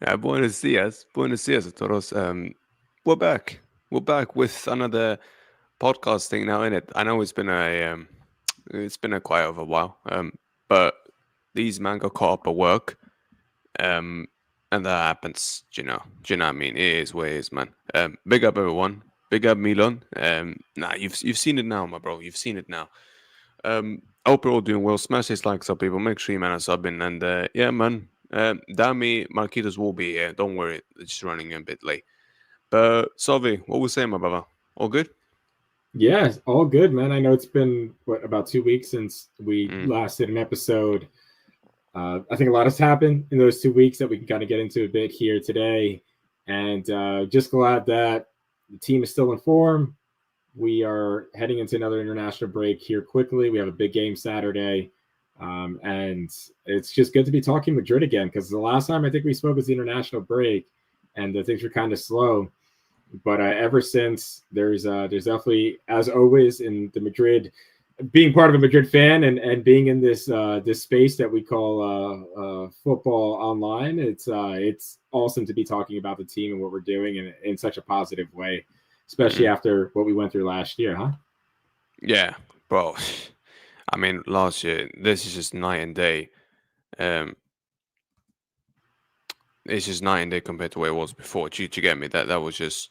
Buenos dias a todos. We're back. We're back with another podcast thing now in it. I know it's been a quiet of a while. But these man got caught up at work. Um, and that happens. Do you know what I mean? It is what it is, man. Big up everyone. Big up Milan. Nah, you've seen it now, my bro. You've seen it now. I hope you're all doing well. Smash this like sub, people. Make sure you man a sub in. And yeah, man. Damii, Marquitoz will be here. Don't worry. It's just running a bit late. But Savii, what was saying, my brother? All good? Yeah, all good, man. I know it's been about 2 weeks since we Mm. last did an episode. I think a lot has happened in those 2 weeks that we can kind of get into a bit here today, and just glad that the team is still in form. We are heading into another international break here quickly. We have a big game Saturday, and it's just good to be talking Madrid again because the last time I think we spoke was the international break, and the things were kind of slow. But ever since, there's definitely, as always, in the Madrid, being part of a Madrid fan and being in this space that we call football online. It's awesome to be talking about the team and what we're doing in such a positive way, especially Mm. after what we went through last year, huh? Yeah, bro. I mean, last year, this is just night and day. Um, it's just night and day compared to where it was before. Do you get me? That was just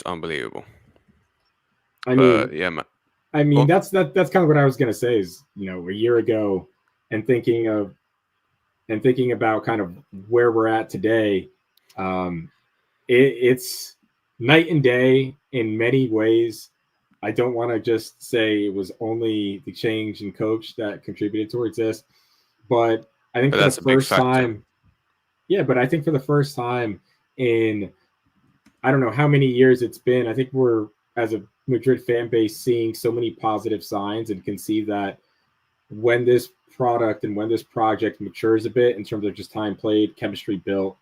unbelievable. I But mean, yeah, man. I Go mean on. that's kind of what I was gonna say is a year ago, and thinking about kind of where we're at today. Um, it's night and day in many ways. I don't want to just say it was only the change in coach that contributed towards this, but I think But for the that's a big first factor. time, yeah, but I think for the first time in I don't know how many years it's been. I think we're, as a Madrid fan base, seeing so many positive signs and can see that when this product and when this project matures a bit in terms of just time played, chemistry built,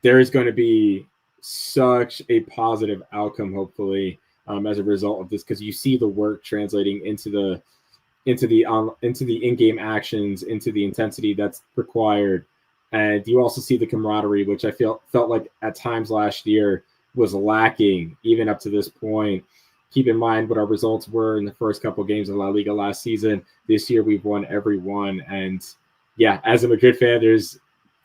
there is going to be such a positive outcome, hopefully, as a result of this, because you see the work translating into the in-game actions, into the intensity that's required, and you also see the camaraderie, which I felt like at times last year was lacking, even up to this point. Keep in mind what our results were in the first couple of games of La Liga last season. This year we've won every one, and yeah, as a Madrid fan,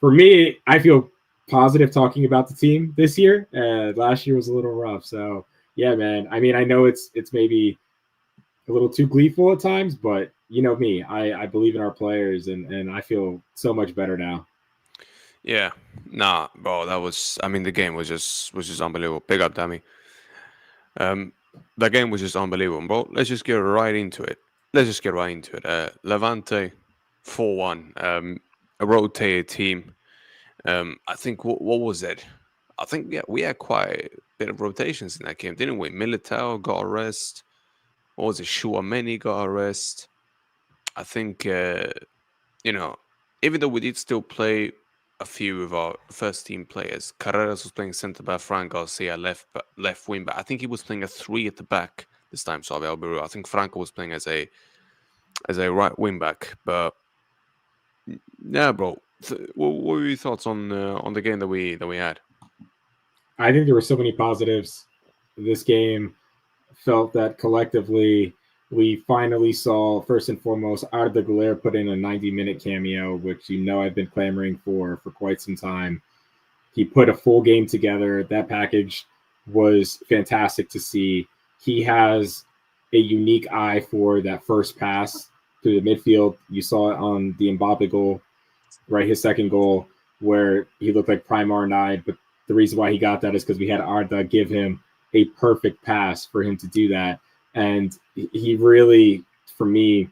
for me, I feel positive talking about the team this year. Last year was a little rough, so yeah, man. I mean, I know it's maybe a little too gleeful at times, but you know me, I believe in our players, and I feel so much better now. Yeah, nah, bro. That was. I mean, the game was just unbelievable. Big up, Dammy. Um, the game was just unbelievable, bro. Let's just get right into it. Let's just get right into it. Levante, 4-1. A rotated team. I think what was it? I think yeah, we had quite a bit of rotations in that game, didn't we? Militao got a rest. What was it? Chouameni got a rest. I think you know, even though we did still play a few of our first team players, Carreras was playing centre back, Fran Garcia left wing back. I think he was playing a three at the back this time. So I think Franco was playing as a right wing back. But yeah, bro, what were your thoughts on the game that we had? I think there were so many positives. This game felt that collectively we finally saw, first and foremost, Arda Güler put in a 90-minute cameo, which I've been clamoring for quite some time. He put a full game together. That package was fantastic to see. He has a unique eye for that first pass through the midfield. You saw it on the Mbappe goal, right? His second goal, where he looked like Prime R9. But the reason why he got that is because we had Arda give him a perfect pass for him to do that. And he really, for me,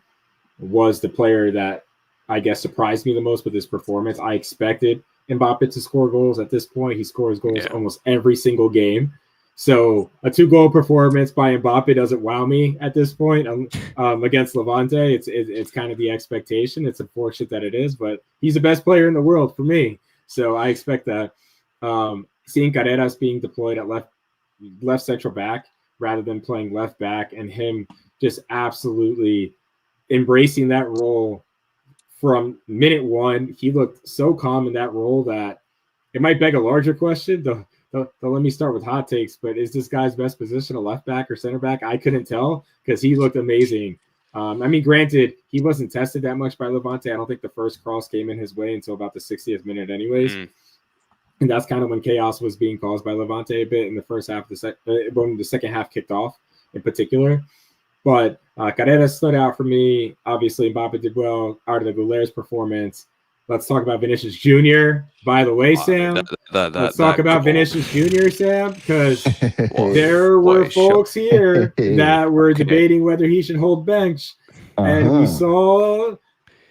was the player that I guess surprised me the most with his performance. I expected Mbappe to score goals. At this point, he scores goals Yeah, almost every single game. So a 2-goal performance by Mbappe doesn't wow me at this point. Against Levante, it's kind of the expectation. It's unfortunate that it is, but he's the best player in the world for me. So I expect that. Seeing Carreras being deployed at left central back rather than playing left back, and him just absolutely embracing that role from minute one. He looked so calm in that role that it might beg a larger question. Though let me start with hot takes. But is this guy's best position a left back or center back? I couldn't tell because he looked amazing. I mean, granted, he wasn't tested that much by Levante. I don't think the first cross came in his way until about the 60th minute, anyways. And that's kind of when chaos was being caused by Levante a bit in the first half of when the second half kicked off in particular. But Carrera stood out for me. Obviously, Mbappe did well. Arda Güler's performance. Let's talk about Vinicius Jr. By the way, Sam, let's talk about Vinicius Jr., Sam, because there were folks here that were debating whether he should hold bench. And we saw,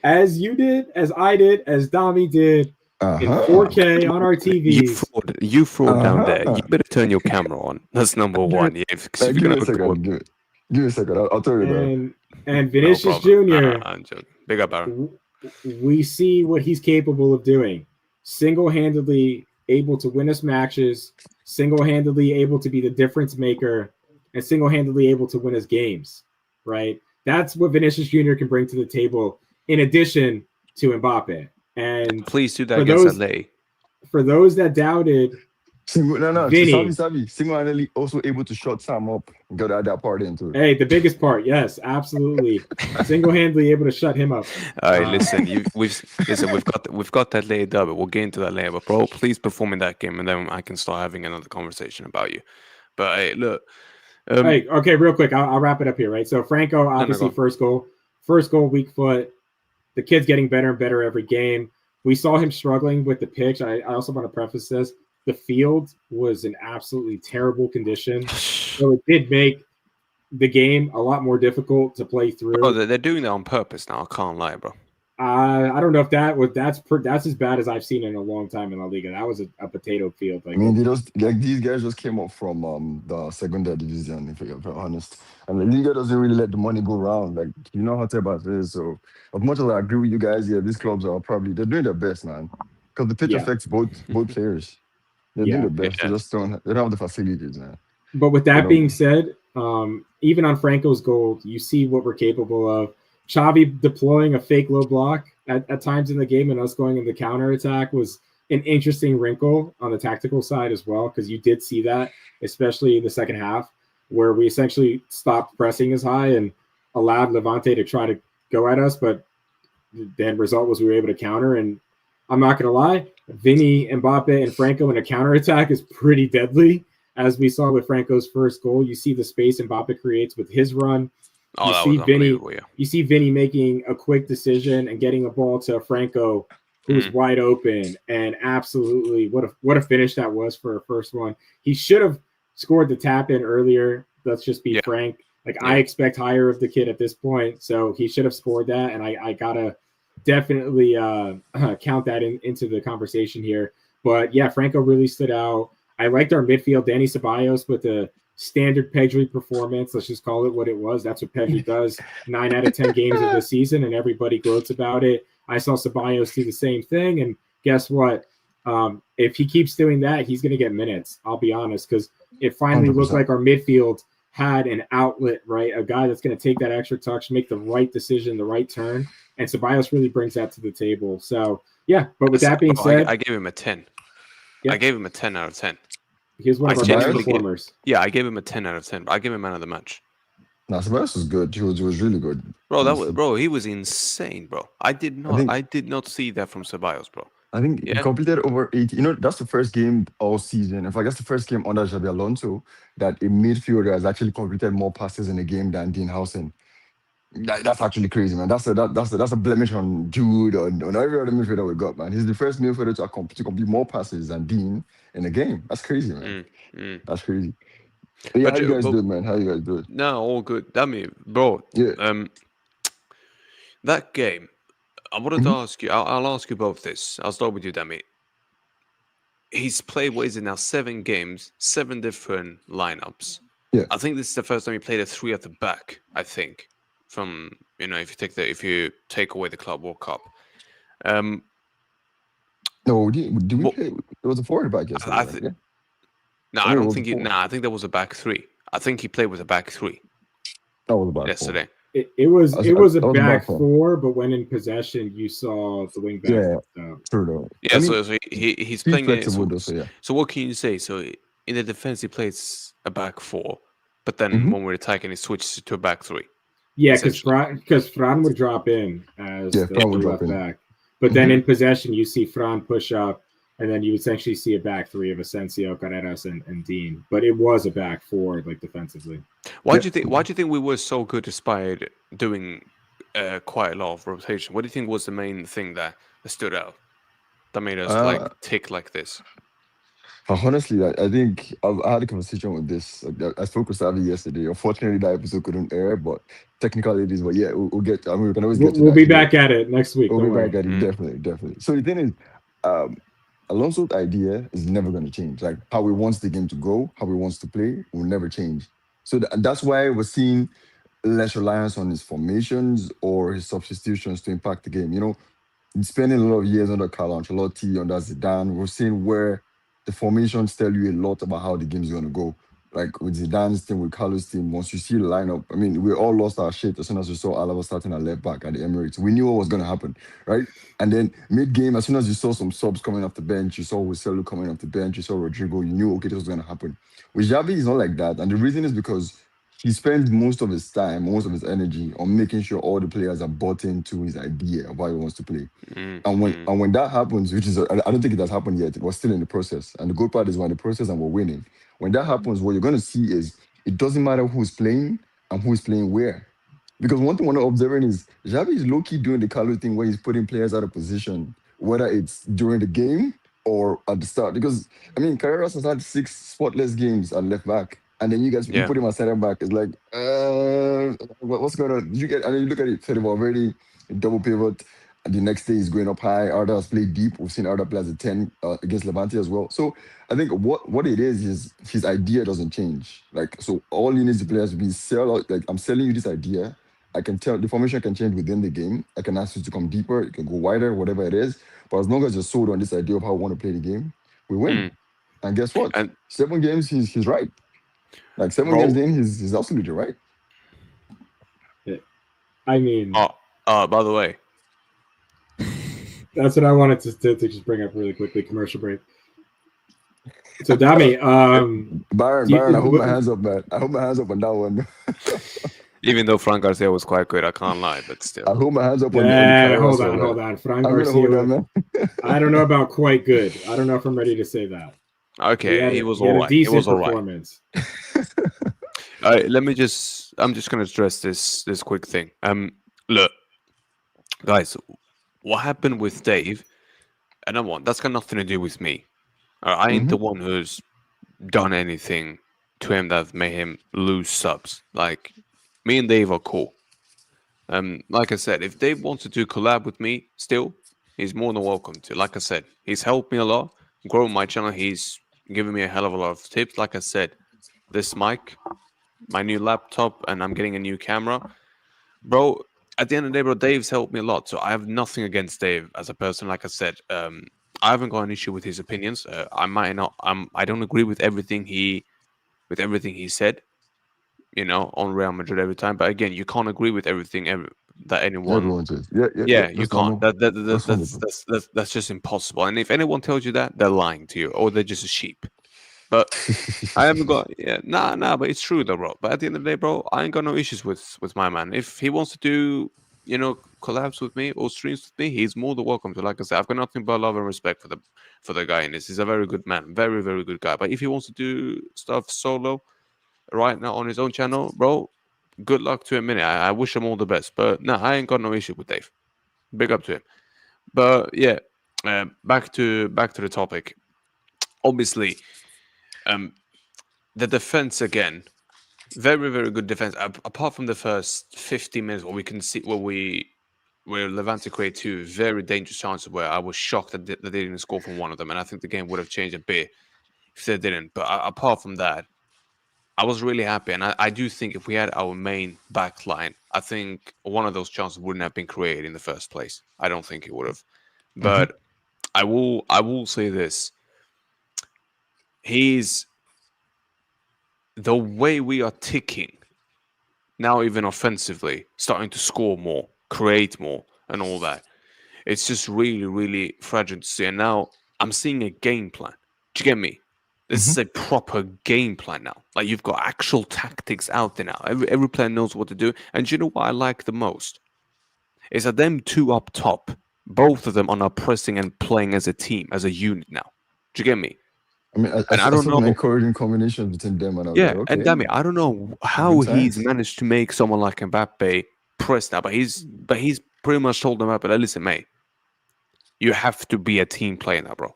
as you did, as I did, as Damii did, in 4K on our TVs. You fraud down there. You better turn your camera on. That's number one. Yeah, give me a second. Give me a second. I'll tell you about. And Vinicius Jr. Big up, Aaron. We see what he's capable of doing. Single-handedly able to win us matches, single-handedly able to be the difference maker, and single-handedly able to win us games, right? That's what Vinicius Jr. can bring to the table in addition to Mbappe. And please do that against LA. For those that doubted, Savii single-handedly also able to shut Sam up and go that part into it. Hey, the biggest part, yes, absolutely. Single-handedly able to shut him up. All right, listen, we've got that later, but we'll get into that later. But bro, please perform in that game, and then I can start having another conversation about you. But hey, look. Hey, okay, real quick, I'll wrap it up here, right? So Franco, obviously, first goal, weak foot. The kid's getting better and better every game. We saw him struggling with the pitch. I also want to preface this. The field was in absolutely terrible condition. So it did make the game a lot more difficult to play through. Oh, they're doing that on purpose now. I can't lie, bro. I don't know if that's as bad as I've seen in a long time in La Liga. That was a potato field. I mean, these guys just came up from the Segunda Division, if you're honest. And the Liga doesn't really let the money go around. Like, you know how Tebas is. So as much as I agree with you guys, yeah, these clubs are they're doing their best, man. Because the pitch affects both players. They're doing their best. They just don't have the facilities, man. But with that being said, even on Franco's goal, you see what we're capable of. Xavi deploying a fake low block at times in the game and us going in the counter attack was an interesting wrinkle on the tactical side as well, because you did see that, especially in the second half, where we essentially stopped pressing as high and allowed Levante to try to go at us, but the end result was we were able to counter. And I'm not going to lie, Vinny, Mbappe, and Franco in a counter attack is pretty deadly, as we saw with Franco's first goal. You see the space Mbappe creates with his run. You see Vinny making a quick decision and getting a ball to Franco, who's wide open, and absolutely what a finish that was for a first one. He should have scored the tap in earlier. Let's just be frank. I expect higher of the kid at this point, so he should have scored that, and I gotta definitely count that into the conversation here. But yeah, Franco really stood out. I liked our midfield, Dani Ceballos, with the standard Pedri performance. Let's just call it what it was. That's what Pedri does 9 out of 10 games of the season, and everybody gloats about it. I saw Ceballos do the same thing, and guess what? If he keeps doing that, he's going to get minutes, I'll be honest, because it finally 100%. Looked like our midfield had an outlet, right? A guy that's going to take that extra touch, make the right decision, the right turn, and Ceballos really brings that to the table. So, yeah, but with that being said... I gave him a 10. Yeah. I gave him a 10 out of 10. He was one of our best performers. Yeah, I gave him a 10 out of 10. I gave him man of the match. No, Ceballos was good. He was really good. Bro, he was insane, bro. I did not see that from Ceballos, bro. I think he completed over 80. That's the first game all season. In fact, that's the first game under Xabi Alonso that a midfielder has actually completed more passes in a game than Dean Howson. That's actually crazy, man. That's a blemish on Jude, on every other midfielder we got, man. He's the first midfielder to complete more passes than Dean in a game. That's crazy, man. That's crazy. Yeah, how you guys do, man? How you guys do? No, all good. Damii, bro. Yeah. That game, I wanted to ask you. I'll ask you both this. I'll start with you, Damii. He's played, what is it now, 7 games, 7 different lineups. Yeah. I think this is the first time he played a 3 at the back, I think. From, if you take away the Club World Cup. No, did we play? It was a forward back yesterday. I don't think I think that was a back 3. I think he played with a back 3. That was a back yesterday. 4. It was a back 4, but when in possession, you saw the wing back. Yeah. True though. I Yeah, mean, he's he's playing it. flexible though, so yeah. So what can you say? So in the defense, he plays a back four, but then Hmm. when we're attacking, he switches to a back three, Yeah, essentially. because Fran would drop in as Yeah, the Fran will drop left in. back, but then Hmm. in possession you see Fran push up, and then you essentially see a back three of Asensio, Carreras, and Dean. But it was a back four, like defensively. Why Yeah. do you think? Why do you think we were so good despite doing quite a lot of rotation? What do you think was the main thing that stood out that made us like Uh, tick like this? Honestly, I think I had a conversation with this. I spoke with Savii yesterday. Unfortunately, that episode couldn't air, but technicalities. But yeah, we'll get. I mean, we can always get to We'll that be here. back at it next week. We'll Don't be back worry. at it. Mm, Definitely, definitely. So the thing is, um, Alonso's idea is never going to change. Like how he wants the game to go, how he wants to play, will never change. So that's why we're seeing less reliance on his formations or his substitutions to impact the game. He's spending a lot of years under Carlo Ancelotti, under Zidane. We're seeing where the formations tell you a lot about how the game's going to go. Like with Zidane's team, with Carlo's team, once you see the lineup, I mean, we all lost our shit as soon as we saw Alaba starting at left back at the Emirates. We knew what was going to happen, right? And then mid-game, as soon as you saw some subs coming off the bench, you saw Wiselu coming off the bench, you saw Rodrigo, you knew, okay, this was going to happen. With Xavi, it's not like that. And the reason is because he spends most of his time, most of his energy on making sure all the players are bought into his idea of how he wants to play. And when mm. and when that happens, which is I don't think it has happened yet. We're still in the process, and the good part is we're in the process and we're winning. When that happens, what you're going to see is it doesn't matter who's playing and who's playing where, because one thing we're not observing is Xavi is low key doing the Carlo thing where he's putting players out of position, whether it's during the game or at the start. Because I mean, Carreras has had 6 spotless games at left back. And then you Yeah, put him at center back. It's like, what's going on? Did you get? I mean, you look at it. Fed already double pivot. And the next day he's going up high. Arda has played deep. We've seen Arda play as a 10 against Levante as well. So I think what it is his idea doesn't change. Like, so all he needs to play is to be sell out. Like, I'm selling you this idea. I can tell the formation can change within the game. I can ask you to come deeper. You can go wider, whatever it is. But as long as you're sold on this idea of how I want to play the game, we win. mm. And guess what? And 7 games, he's right. Like 7 games bro, in, he's absolutely right. I mean, by the way, that's what I wanted to just bring up really quickly. Commercial break. So Damii, Byron, I hold my hands up, man. I hold my hands up on that one. even though Frank Garcia was quite good, I can't lie, but still. I hold my hands up on the Carreras one, hold man. on. Fran I'm gonna hold that, Garcia. man. I don't know about quite good. I don't know if I'm ready to say that. Okay, he was He had all a right. He was decent all right. performance. All right, let me just. I'm just gonna address this quick thing. Look, guys, what happened with Dave? And number one, that's got nothing to do with me. I ain't Hmm. the one who's done anything to him that made him lose subs. Like, me and Dave are cool. Like I said, if Dave wants to collab with me, still, he's more than welcome to. Like I said, he's helped me a lot, grow my channel. He's given me a hell of a lot of tips. Like I said, this mic, my new laptop, and I'm getting a new camera, bro. At the end of the day, bro, Dave's helped me a lot. So I have nothing against Dave as a person. Like I said, I haven't got an issue with his opinions. I might not. I don't agree with everything he said. On Real Madrid every time. But again, you can't agree with everything that anyone. Everyone says, yeah. Yeah, you That's can't. normal. That's That's, wonderful. that's just impossible. And if anyone tells you that, they're lying to you, or they're just a sheep. But I haven't got. Yeah, nah. But it's true though, bro. But at the end of the day, bro, I ain't got no issues with my man. If he wants to do, collabs with me or streams with me, he's more than welcome to. Like I said, I've got nothing but love and respect for the guy in this. He's a very good man, very very good guy. But if he wants to do stuff solo right now on his own channel, bro, good luck to him. I wish him all the best. But no, I ain't got no issue with Dave. Big up to him. But yeah, back to the topic. Obviously, um, the defense again, very very good defense. Apart from the first 50 minutes, where we can see where Levante create two very dangerous chances, where I was shocked that they didn't score from one of them, and I think the game would have changed a bit if they didn't. But apart from that, I was really happy, and I do think if we had our main back line, I think one of those chances wouldn't have been created in the first place. I don't think it would have. Hmm. But I will say this: he's the way we are ticking now, even offensively, starting to score more, create more, and all that. It's just really, really fragile to see. And now I'm seeing a game plan. Do you get me? This is a proper game plan now. Like you've got actual tactics out there now. Every player knows what to do. And do you know what I like the most? Is that them two up top, both of them are now pressing and playing as a team, as a unit now. Do you get me? I mean, And I I don't saw an know. encouraging combination between them, and I was like, Yeah, and okay, Damii, I don't know how good he's times. managed to make someone like Mbappe press now, but he's pretty much told them up. But listen, mate, you have to be a team player now, bro.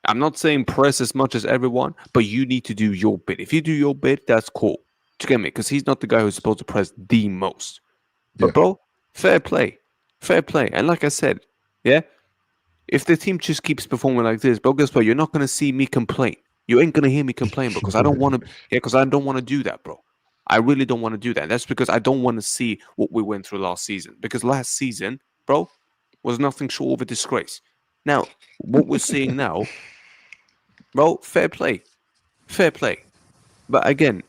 I'm not saying press as much as everyone, but you need to do your bit. If you do your bit, that's cool. Do you get me? Because he's not the guy who's supposed to press the most. Yeah. But bro, fair play, fair play. And like I said, yeah, if the team just keeps performing like this, bro, guess what? You're not gonna see me complain. You ain't gonna hear me complain because I don't want to. Yeah, because I don't want to do that, bro. I really don't want to do that. That's because I don't want to see what we went through last season. Because last season, bro, was nothing short of a disgrace. Now, what we're seeing now, bro, fair play, fair play. But again,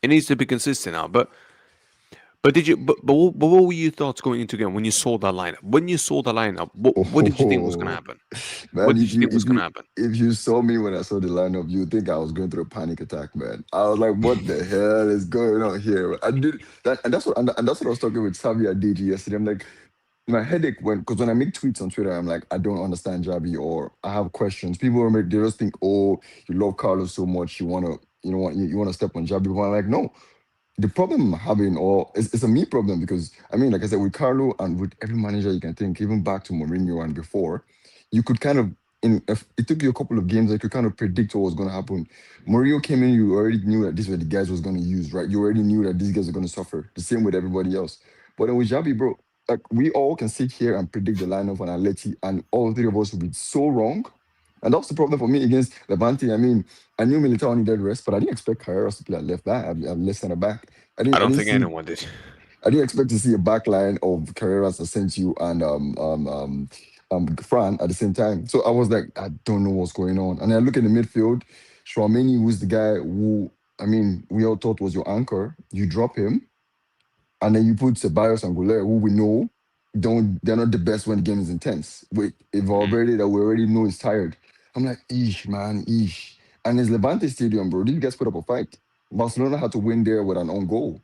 it needs to be consistent now. But did you? But what were your thoughts going into the game when you saw that lineup? When you saw the lineup, what did you think was gonna Oh, happen? man, What did you think was gonna happen? if you saw me when I saw the lineup, you would think I was going through a panic attack, man. I was like, what the hell is going on here? I did that, and that's what I was talking with Savii at DG yesterday. I'm like, my headache went because when I make tweets on Twitter, I'm like, I don't understand Xabi, or I have questions. People they just think, oh, you love Carlos so much, you wanna, you wanna step on Xabi. But I'm like, no. The problem I'm having, or it's a me problem, because I mean, like I said, with Carlo and with every manager you can think, even back to Mourinho and before, you could kind of, if it took you a couple of games, you could kind of predict what was going to happen. Mourinho came in, you already knew that these were the guys was going to use, right? You already knew that these guys are going to suffer. The same with everybody else. But then with Xabi, bro, like we all can sit here and predict the lineup and Atleti, and all three of us will be so wrong. And that's the problem for me against Levante. I mean, I knew Militao needed rest, but I didn't expect Carreras to play at left back, at left center back. I I don't didn't think see. anyone did. I didn't expect to see a back line of Carreras, Asensio, and Fran at the same time. So I was like, I don't know what's going on. And I look at the midfield, Chouameni, who's the guy who, I mean, we all thought was your anchor. You drop him, and then you put Ceballos and Goulet, who we know they're not the best when the game is intense. With Mm. Valverde that we already know is tired. I'm like, eesh, man, eesh. And it's Levante Stadium, bro. These guys put up a fight. Barcelona had to win there with an own goal.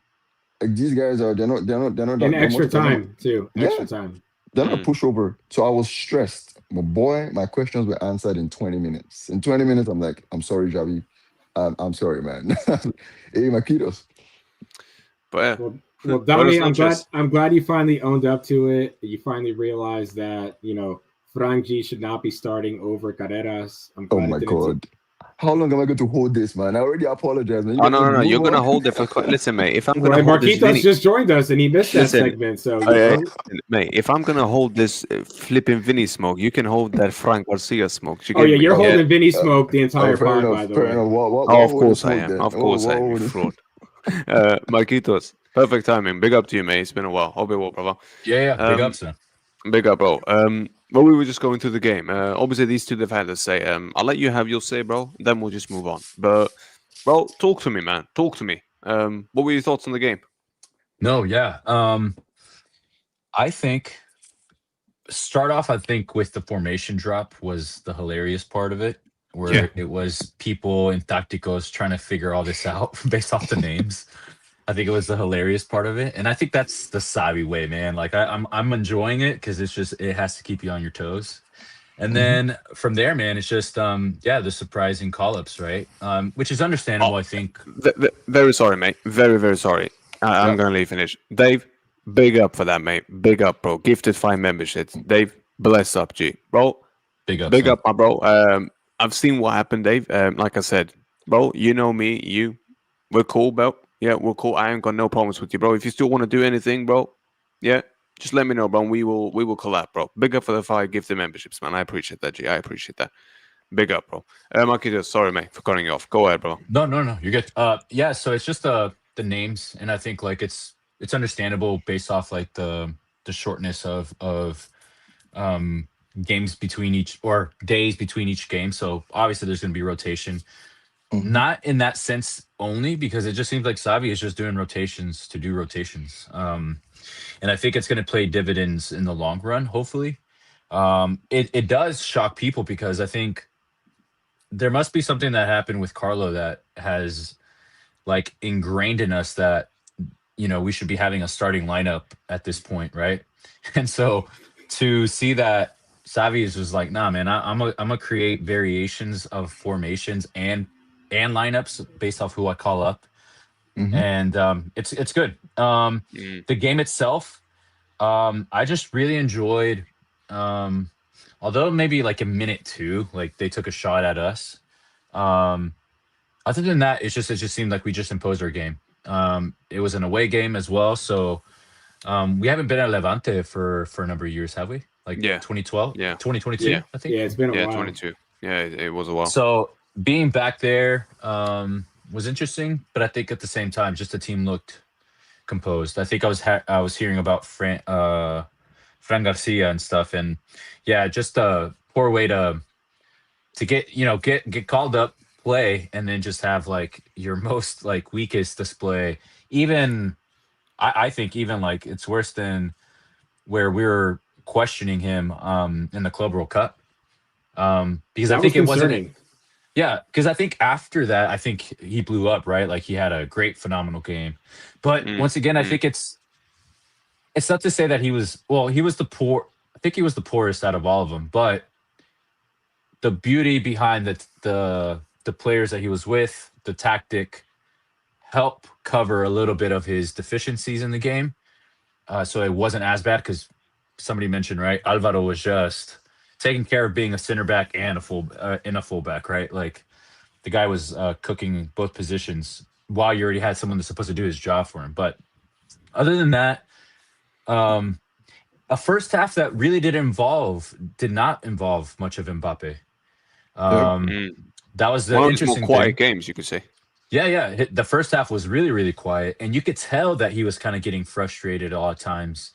Like these guys are, In they're extra much, they're not, time too. Extra yeah, time. they're not a Mm. pushover. So I was stressed. But boy, my questions were answered in 20 minutes. In 20 minutes, I'm like, I'm sorry, Xavi. I'm sorry, man. Hey, Marquitoz. But Well, what Dami, is Sanchez? I'm glad you finally owned up to it. You finally realized that Frangi should not be starting over Carreras. I'm Oh glad it my didn't. God. How long am I going to hold this, man? I already apologized, man. You Oh guys no, just no, no! move You're on. gonna hold it for. Listen, mate. If I'm gonna Well, hold this Marquitoz Vinny, just joined us and he missed that listen, segment. So mate. If I'm gonna hold this flipping Vinny smoke, you can hold that Frank Garcia smoke. You Oh get yeah, me? you're Yeah. holding Vinny Uh, Smoke the entire fair pod, enough. by the Fair way. enough. Oh, What of would the course I smoke am. then? Of course I am. You What fraud. Marquitos, perfect timing. Big up to you, mate. It's been a while. Hope you're well, brother. Yeah, big Um, ups, man. big up, bro. Well, we were just going through the game. Obviously, these two they've had to say. I'll let you have your say, bro. Then we'll just move on. But, bro, talk to me, man. Talk to me. What were your thoughts on the game? No, yeah. I think start off, I think with the formation drop was the hilarious part of it, Yeah. where it was people in Tacticos trying to figure all this out based off the names. I think it was the hilarious part of it, and I think that's the Savii way, man. Like I'm enjoying it because it has to keep you on your toes. And then from there, man, it's just the surprising call ups, right? Which is Oh, understandable, I think. very sorry, mate. Very, very sorry. I'm Yeah, gonna leave finish. Dave, big up for that, mate. Big up, bro. Gifted 5 memberships. Dave, bless up, G, bro. big ups, Big man. up, my bro. I've seen what happened, Dave. Like I said, bro, you know me, we're cool, bro. Yeah, we're cool. I ain't got no problems with you, bro. If you still want to do anything, bro, yeah, just let me know, bro. And we will collab, bro. Big up for the 5 gifted memberships, man. I appreciate that, G. I appreciate that. Big up, bro. Marquez, sorry, mate, for cutting you off. Go ahead, bro. No, you're good. Yeah, so it's just the names, and I think like it's understandable based off like the shortness of um games between each or days between each game. So obviously there's going to be rotation. Mhm. Not in that sense only because it just seems like Savii is just doing rotations to do rotations. and I think it's going to pay dividends in the long run. Hopefully, it does shock people because I think there must be something that happened with Carlo that has like ingrained in us that we should be having a starting lineup at this point, right? And so to see that Savii is just like, nah, man, I'm gonna create variations of formations and lineups based off who I call up, Hmm. and it's good. Mm. The game itself, I just really enjoyed. Um, Although maybe like in minute 2, like they took a shot at us. Um, Other than that, it just seemed like we just imposed our game. It was an away game as well, so we haven't been at Levante for a number of years, have we? Like Yeah. 2012, Yeah. 2022, Yeah. I think. Yeah, it's been a Yeah. while. 22. Yeah, it was a while. So being back there was interesting, but I think at the same time, just the team looked composed. I think I was hearing about Fran Garcia and stuff, and yeah, just a poor way to get get called up, play, and then just have like your most like weakest display. Even I think even like it's worse than where we were questioning him in the Club World Cup. Because I That was think it wasn't concerning. yeah, because I think after that, I think he blew up, right? Like he had a great, phenomenal game. But Mm, once again, I mm. think it's not to say that he was he was the poor. I think he was the poorest out of all of them. But the beauty behind the players that he was with, the tactic, help cover a little bit of his deficiencies in the game. So it wasn't as bad because somebody mentioned, right? Alvaro was just taking care of being a center back and a fullback, right? Like the guy was cooking both positions while you already had someone that's supposed to do his job for him. But other than that, a first half that really did not involve much of Mbappe. Yep. Mm. That was the One of his more interesting quiet thing. games, you could say. Yeah. The first half was really, really quiet, and you could tell that he was kind of getting frustrated a lot of times.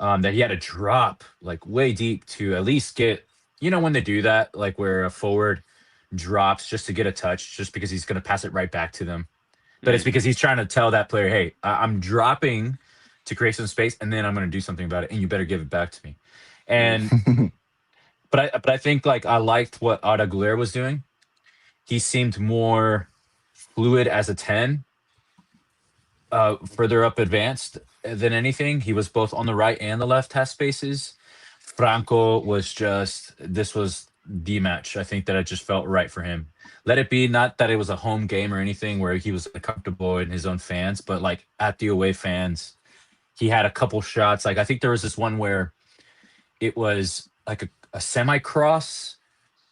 That he had to drop like way deep to at least get, when they do that, like where a forward drops just to get a touch, just because he's going to pass it right back to them. But it's Mm. because he's trying to tell that player, hey, I'm dropping to create some space, and then I'm going to do something about it, and you better give it back to me. And but I think like I liked what Arda Güler was doing. He seemed more fluid as a 10, further up advanced than anything. He was both on the right and the left half spaces. Franco was this was the match. I think that it just felt right for him. Let it be not that it was a home game or anything where he was comfortable in his own fans, but like at the away fans, he had a couple shots. Like I think there was this one where it was like a semi cross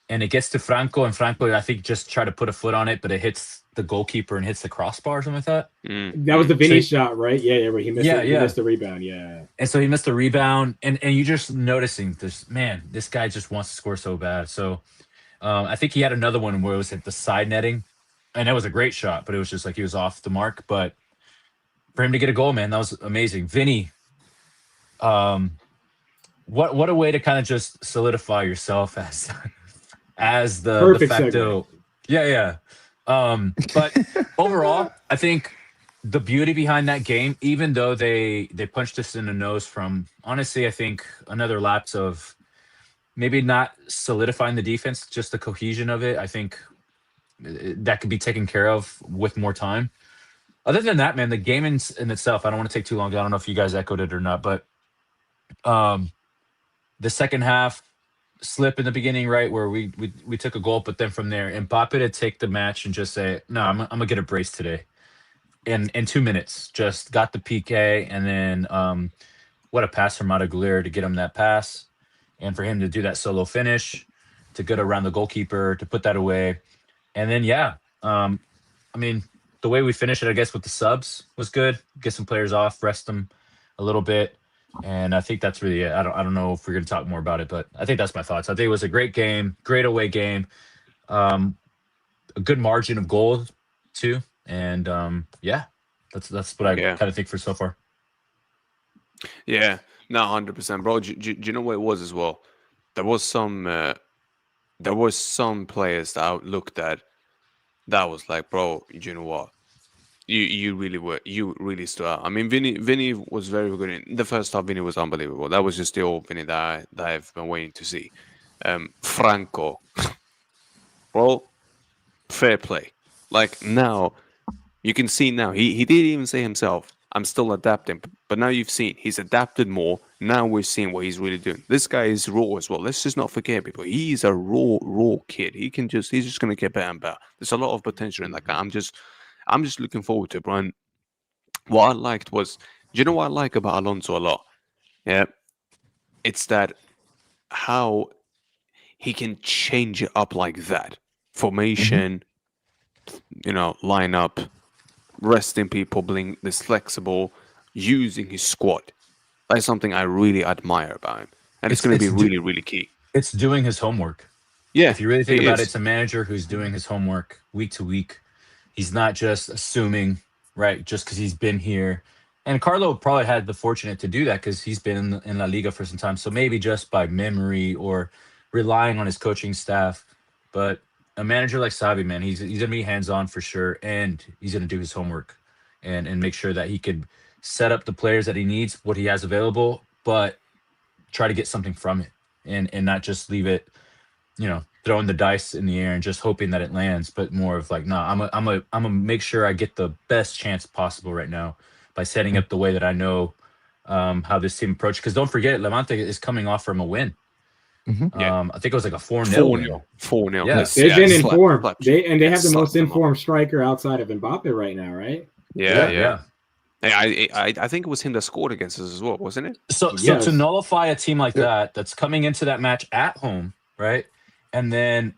and it gets to Franco, and Franco, I think, just tried to put a foot on it, but it hits the goalkeeper and hits the crossbar or something like that. Mm. That was the Mm. Vinny So- shot, right? Yeah, where he missed Yeah, it. He yeah. missed the rebound. Yeah. And so he missed the rebound, and you just noticing this guy just wants to score so bad. So I think he had another one where it was at the side netting, and it was a great shot, but it was just like he was off the mark. But for him to get a goal, man, that was amazing. Vinny, what a way to kind of just solidify yourself as the Perfect facto. Yeah. But overall, I think the beauty behind that game, even though they punched us in the nose from, honestly, I think another lapse of maybe not solidifying the defense, just the cohesion of it. I think that could be taken care of with more time. Other than that, man, the game in itself, I don't want to take too long. I don't know if you guys echoed it or not, but the second half slip in the beginning, right, where we took a goal, but then from there, Mbappe to take the match and just say, no, I'm gonna get a brace today. In 2 minutes, just got the PK, and then what a pass from Arda Güler to get him that pass, and for him to do that solo finish, to get around the goalkeeper, to put that away. And then, I mean, the way we finished it, I guess, with the subs was good. Get some players off, rest them a little bit. And I think that's really it. I don't know if we're going to talk more about it, but I think that's my thoughts. I think it was a great game, great away game, a good margin of goal too. And that's what I kind of think for so far. Yeah, no, 100%, bro. Do you know what it was as well? There was some players that I looked at that was like, bro, you know what? You really were. You really stood out. I mean, Vinny was very good in the first half. Vinny was unbelievable. That was just the old Vinny that I've been waiting to see. Franco, well, fair play. Like now, you can see now. He didn't even say himself, "I'm still adapting." But now you've seen he's adapted more. Now we're seeing what he's really doing. This guy is raw as well. Let's just not forget, people. He's a raw kid. He's just gonna get better and better. There's a lot of potential in that guy. I'm just looking forward to it, Brian. What I liked was, do you know what I like about Alonso a lot? Yeah, it's that how he can change it up like that. Mhm. Formation, lineup, resting people, being this flexible, using his squad. That's something I really admire about him, and it's It's going to be it's do, really, really key. it's doing his homework. Yeah, If you really think it about it, is. it's a manager who's doing his homework week to week. He's not just assuming, right, just because he's been here. And Carlo probably had the fortunate to do that because he's been in La Liga for some time. So maybe just by memory or relying on his coaching staff. But a manager like Savii, man, he's gonna be hands on for sure, and he's gonna do his homework and make sure that he could set up the players that he needs, what he has available, but try to get something from it and not just leave it, throwing the dice in the air and just hoping that it lands, but more of like, nah, I'm a make sure I get the best chance possible right now by setting up the way that I know how this team approach. Because don't forget, Levante is coming off from a win. Mhm. Yeah, I think it was like a 4-0 4 win. 0 4-0. Yeah. They've been Slap, informed. slap, They yeah, have the most slap them up. informed striker outside of Mbappe right now, right? Yeah, Yeah, yeah. yeah. Hey, I think it was him that scored against us as well, wasn't it? So Yes. to nullify a team like Yeah. that's coming into that match at home, right? And then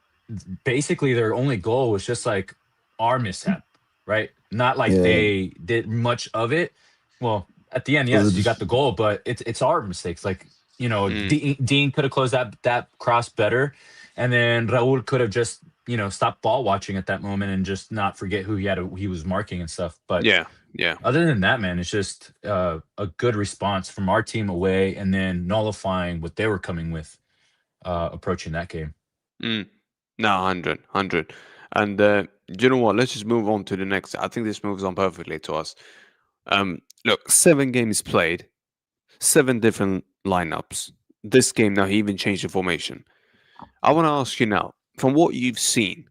basically their only goal was just like our mishap, right? Not like Yeah. they did much of it. Well, at the end, Was yes, it you got just the goal, but it's our mistakes. Like, Mm. Dean could have closed that cross better, and then Raul could have just stopped ball watching at that moment and just not forget who he was marking and stuff. But Yeah, yeah. other than that, man, it's just a good response from our team away, and then nullifying what they were coming with, approaching that game. Mm. No, 100. And you know what? Let's just move on to the next. I think this moves on perfectly to us. Look, 7 games played, 7 different lineups. This game now, he even changed the formation. I want to ask you now, from what you've seen,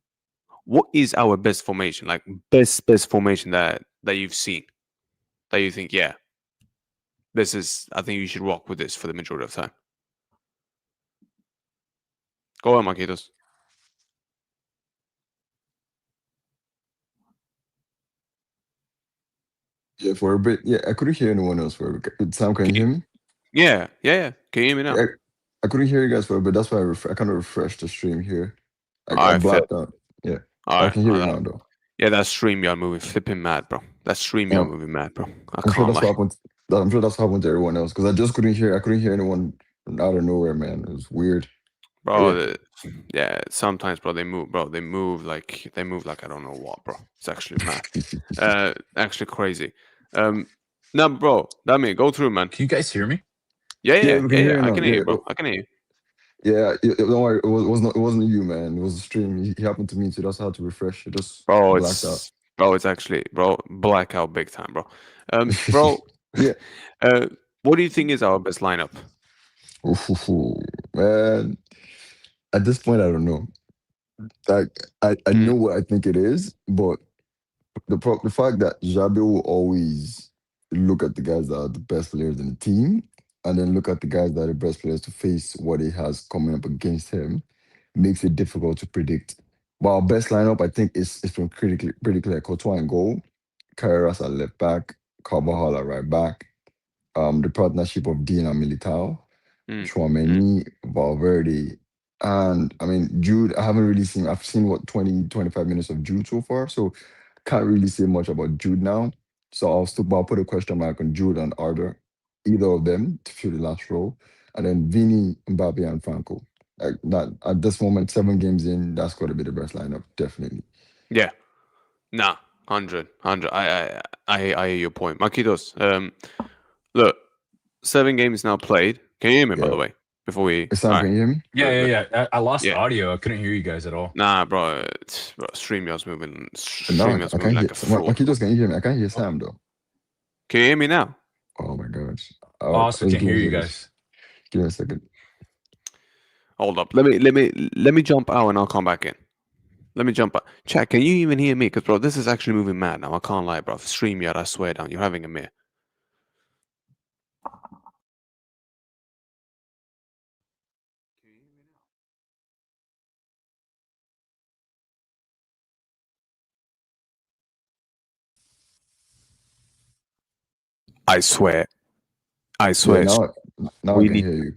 what is our best formation? Like best formation that you've seen that you think, yeah, this is. I think you should rock with this for the majority of the time. Go on, Marquitoz. yeah for a bit? Yeah, I couldn't hear anyone else for a bit. Sam, can you hear me? Yeah. Can you hear me now? Yeah, I couldn't hear you guys for a bit. That's why I kind of refreshed the stream here. I I feel. blacked out. Yeah, All but I right. can hear you now though. Yeah, that StreamYard movie flipping mad, bro. That StreamYard Um, movie mad, bro. I I'm sure can't that's what lie, happened. I'm sure that's what happened to everyone else because I just couldn't hear. I couldn't hear anyone from out of nowhere, man. It was weird. But bro. yeah, Yeah, sometimes, bro, they move, bro. They move like I don't know what, bro. It's actually mad. Actually crazy. No, bro, Damii, go through, man. Can you guys hear me? yeah, we can hear you I now. can hear you, Yeah, bro. I can hear you. yeah. Don't worry. It wasn't you, man. It was the stream. He happened to me too. That's how to refresh. It just Bro, blacked out. it's actually, bro, blackout big time, bro. Bro, Yeah. uh, what do you think is our best lineup? Ooh, man. At this point, I don't know. Like I Mm, know what I think it is, but the fact that Xabi will always look at the guys that are the best players in the team, and then look at the guys that are the best players to face what he has coming up against him, makes it difficult to predict. But our best lineup, I think, is from pretty clear. Courtois in goal, Carreras at left back, Carvajal at right back. The partnership of Dean and Militao, mm, mm. Chouameni, Valverde, and I mean Jude. I haven't really seen. I've seen what 20 to 25 minutes of Jude so far, so can't really say much about Jude now. So I'll put a question mark on Jude and Arder, either of them to fill the last role, and then Vini, Mbappe, and Franco. Like that at this moment, 7 games in, that's got to be the best lineup, definitely. Yeah, nah, 100. I hear your point, Marquitos. Look, 7 games now played. Can you hear me, by Yeah, the way? before we. Sam, can you hear me? Yeah. I lost Yeah. audio. I couldn't hear you guys at all. Nah, bro. StreamYard's moving. No, StreamYard's I moving can't hear. like a fraud. Marquitoz, can you hear me? I can't hear Sam though. Can you hear me now? Oh my gosh. I also let's can't do it hear you for this. guys. Give me a second. Hold up. Let me jump out and I'll come back in. Let me jump out. Chat, can you even hear me? Because bro, this is actually moving mad now. I can't lie, bro. StreamYard, I swear down. You're having a mare. I swear. Yeah, now I can hear you.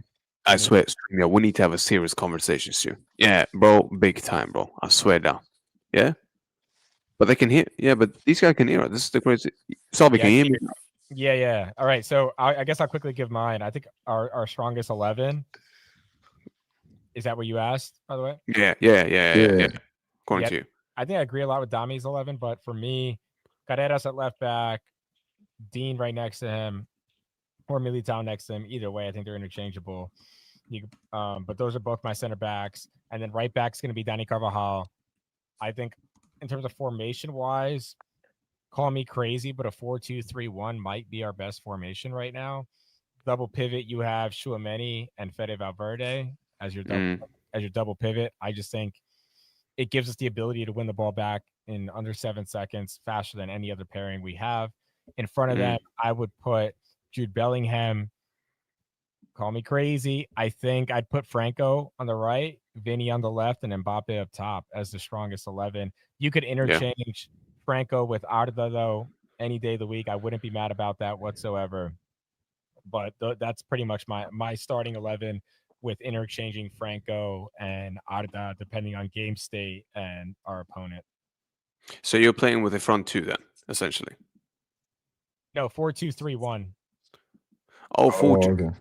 I swear, StreamYard, we need to have a serious conversation soon. Yeah, bro, big time, bro. I swear down. Yeah? But they can hear. Yeah, but these guys can hear it. This is the crazy. Savii, can you hear me? Yeah. All right. So I guess I'll quickly give mine. I think our strongest 11. Is that what you asked, by the way? Yeah. According to you. I think I agree a lot with Dami's 11, but for me, Carreras at left back, Dean right next to him, or Militao next to him. Either way, I think they're interchangeable. But those are both my center backs. And then right back is going to be Dani Carvajal. I think in terms of formation-wise, call me crazy, but a 4-2-3-1 might be our best formation right now. Double pivot, you have Tchouaméni and Fede Valverde as your double pivot. I just think it gives us the ability to win the ball back in under 7 seconds, faster than any other pairing we have. In front of them, I would put Jude Bellingham. Call me crazy. I think I'd put Franco on the right, Vinny on the left, and Mbappe up top as the strongest 11. You could interchange Franco with Arda, though, any day of the week. I wouldn't be mad about that whatsoever. But that's pretty much my starting 11, with interchanging Franco and Arda depending on game state and our opponent. So you're playing with a front two then, essentially? No, 4-2-3-1. Oh, 4-2. Okay.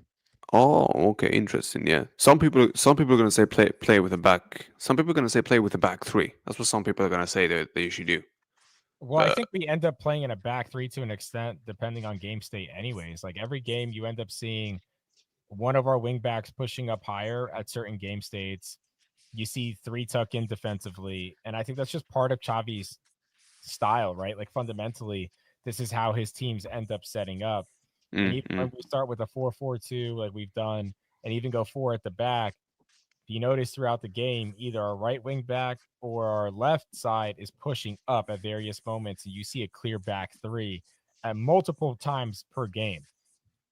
Oh, okay, interesting. Yeah, some people are going to say play with a back. Some people are going to say play with a back three. That's what some people are going to say that you should do. Well, I think we end up playing in a back three to an extent, depending on game state. Anyways, like every game, you end up seeing one of our wing backs pushing up higher at certain game states. You see 3 tuck in defensively, and I think that's just part of Xavi's style, right? Like fundamentally, this is how his teams end up setting up. And even when we start with a 4-4-2, like we've done, and even go 4 at the back, if you notice throughout the game, either our right wing back or our left side is pushing up at various moments, and you see a clear back 3 at multiple times per game.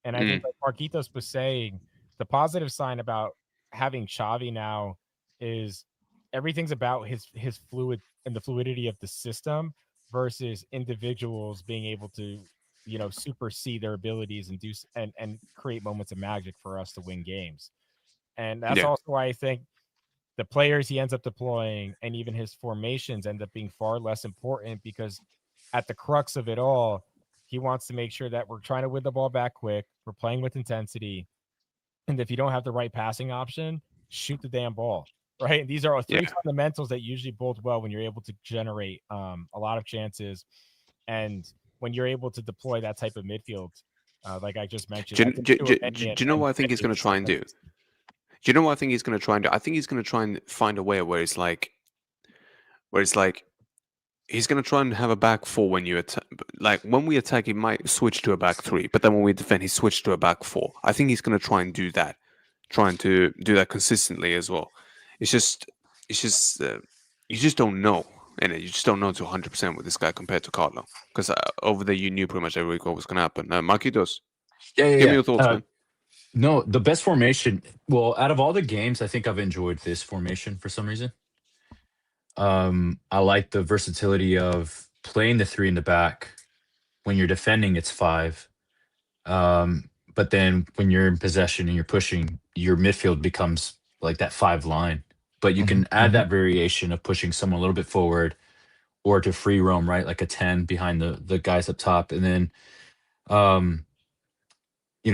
And I think like Marquitoz was saying, the positive sign about having Xavi now is everything's about his fluid and the fluidity of the system versus individuals being able to, supersede their abilities and do and create moments of magic for us to win games. And that's also why I think the players he ends up deploying and even his formations end up being far less important, because at the crux of it all, he wants to make sure that we're trying to win the ball back quick, we're playing with intensity, and if you don't have the right passing option, shoot the damn ball, right? And these are 3 fundamentals that usually bode well when you're able to generate a lot of chances, and when you're able to deploy that type of midfield, like I just mentioned. Do you know what I think he's going to try and do? Do you know what I think he's going to try and do? I think he's going to try and find a way where it's like, he's going to try and have a back 4 when you attack. Like when we attack, he might switch to a back 3, but then when we defend, he switched to a back 4. I think he's going to try and do that, trying to do that consistently as well. It's just you just don't know. And you just don't know to 100% with this guy compared to Carlo. Because over there, you knew pretty much every week what was going to happen. Marquitoz, give me your thoughts, man. No, the best formation. Well, out of all the games, I think I've enjoyed this formation for some reason. I like the versatility of playing the 3 in the back. When you're defending, it's 5. But then when you're in possession and you're pushing, your midfield becomes like that 5 line. But you can add that variation of pushing someone a little bit forward or to free roam, right? Like a 10 behind the guys up top. And then,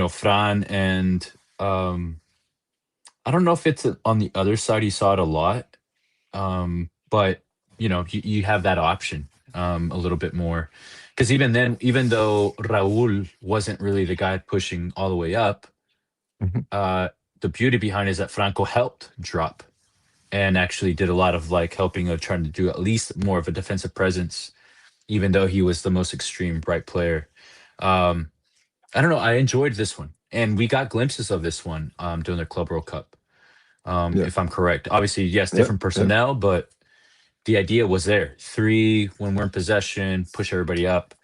Fran and I don't know if it's on the other side. You saw it a lot. But, you have that option a little bit more. Because even then, even though Raul wasn't really the guy pushing all the way up, the beauty behind it is that Franco helped drop and actually did a lot of like helping trying to do at least more of a defensive presence, even though he was the most extreme right player. Um, I don't know. I enjoyed this one, and we got glimpses of this one during the Club World Cup. Yeah. If I'm correct, obviously, yes, Yeah. different personnel, but the idea was there. 3 when we're in possession, push everybody up,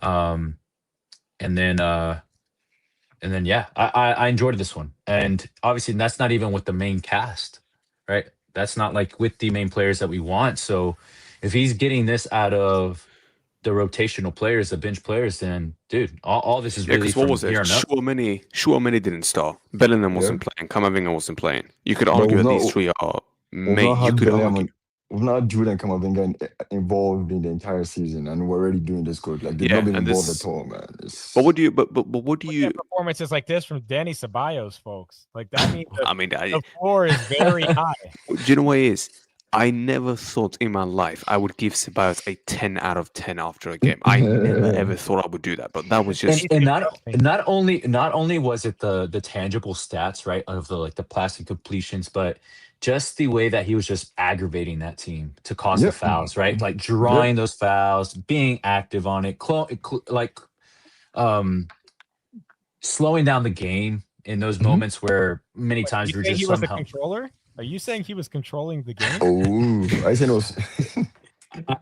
um, and then yeah, I enjoyed this one, and obviously that's not even with the main cast, right? That's not like with the main players that we want. So if he's getting this out of the rotational players, the bench players, then dude, all this is Yeah, really because what from was it? here on up. Chouameni didn't start. Bellingham Yeah. wasn't playing. Camavinga wasn't playing. You could But argue we've that not these three are, we've not mate. You had could Bellingham argue. we've not had Jude and Camavinga involved in the entire season, and we're already doing this good. Like they've Yeah, not been and involved this. at all, man. But what do you? But what do Look you? at performances like this from Danny Ceballos, folks. Like that means I mean, the floor is very high. do you know what it is? I never thought in my life I would give Ceballos a 10 out of 10 after a game. I never ever thought I would do that, but that was just. And not only was it the tangible stats, right, of the like the plastic completions, but just the way that he was just aggravating that team to cause the Yep. fouls, right? Like Yep. drawing those fouls, being active on it, like um slowing down the game in those moments where many Wait, times you we're saying just he was the somehow. controller? Are you saying he was controlling the game? Oh, I said it was.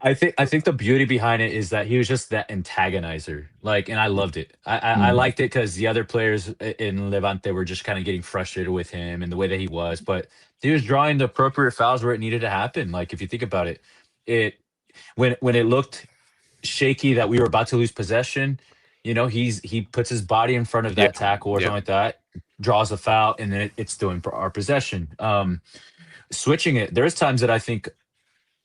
I think the beauty behind it is that he was just that antagonizer, like, and I loved it. I liked it because the other players in Levante were just kind of getting frustrated with him and the way that he was, but he was drawing the appropriate fouls where it needed to happen. Like if you think about it, it when it looked shaky that we were about to lose possession, he puts his body in front of Yeah, that tackle or yeah. something like that, draws a foul, and then it's still in our possession. Switching it, there's times that I think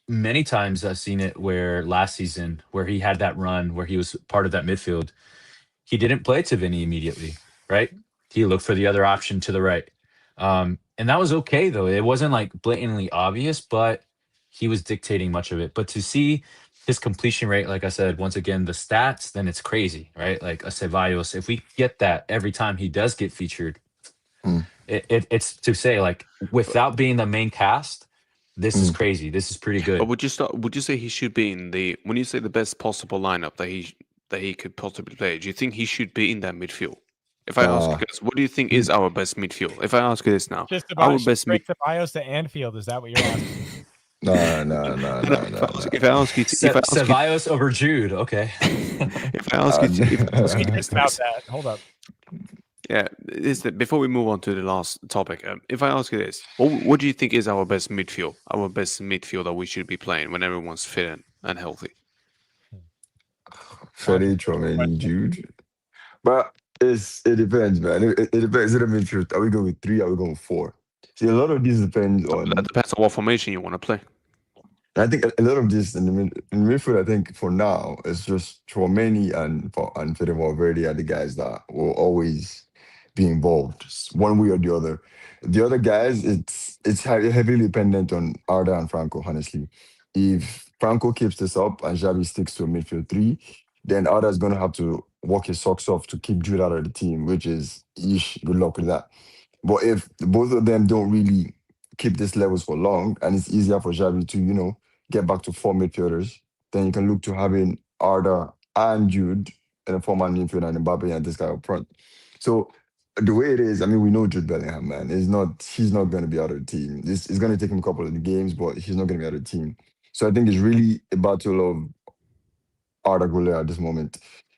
many times I've seen it where last season where he had that run where he was part of that midfield, he didn't play to Vinny immediately, right? He looked for the other option to the right. And that was okay though. It wasn't like blatantly obvious, but he was dictating much of it. But to see his completion rate, like I said, once again, the stats, then it's crazy, right? Like a Ceballos, if we get that every time he does get featured, Mm. it's to say like without being the main cast, this is crazy. This is pretty good. But would you say he should be in the when you say the best possible lineup that he could possibly play? Do you think he should be in that midfield? If I ask you guys, what do you think is our best midfield? If I ask you this now, Just our about best mid. Ceballos to Anfield. Is that what you're asking? Nah. If I ask you, Ceballos over Jude. Okay. if I ask you, Just about that. Hold up. yeah, before we move on to the last topic, if I ask you this, what do you think is our best midfield? Our best midfield that we should be playing when everyone's fit and healthy? Freddie, Chouameni, Jude. But it depends, man. It depends. Is it a midfield? Are we going with 3? Are we going with 4? See, a lot of this depends on. That depends on what formation you want to play. I think a lot of this in the midfield, I think for now, it's just Chouameni and Fede Valverde are the guys that will always be involved one way or the other. The other guys, it's heavily dependent on Arda and Franco, honestly. If Franco keeps this up and Xabi sticks to a midfield 3, then Arda is going to have to walk his socks off to keep Jude out of the team, which is, good luck with that. But if both of them don't really keep these levels for long, and it's easier for Xabi to, get back to 4 midfielders, then you can look to having Arda and Jude in a 4-man midfield and Mbappe and this guy up front. So the way it is, I mean, we know Jude Bellingham, man. He's not going to be out of the team. It's going to take him a couple of the games, but he's not going to be out of the team. So I think it's really a battle of Arda Güler at this moment.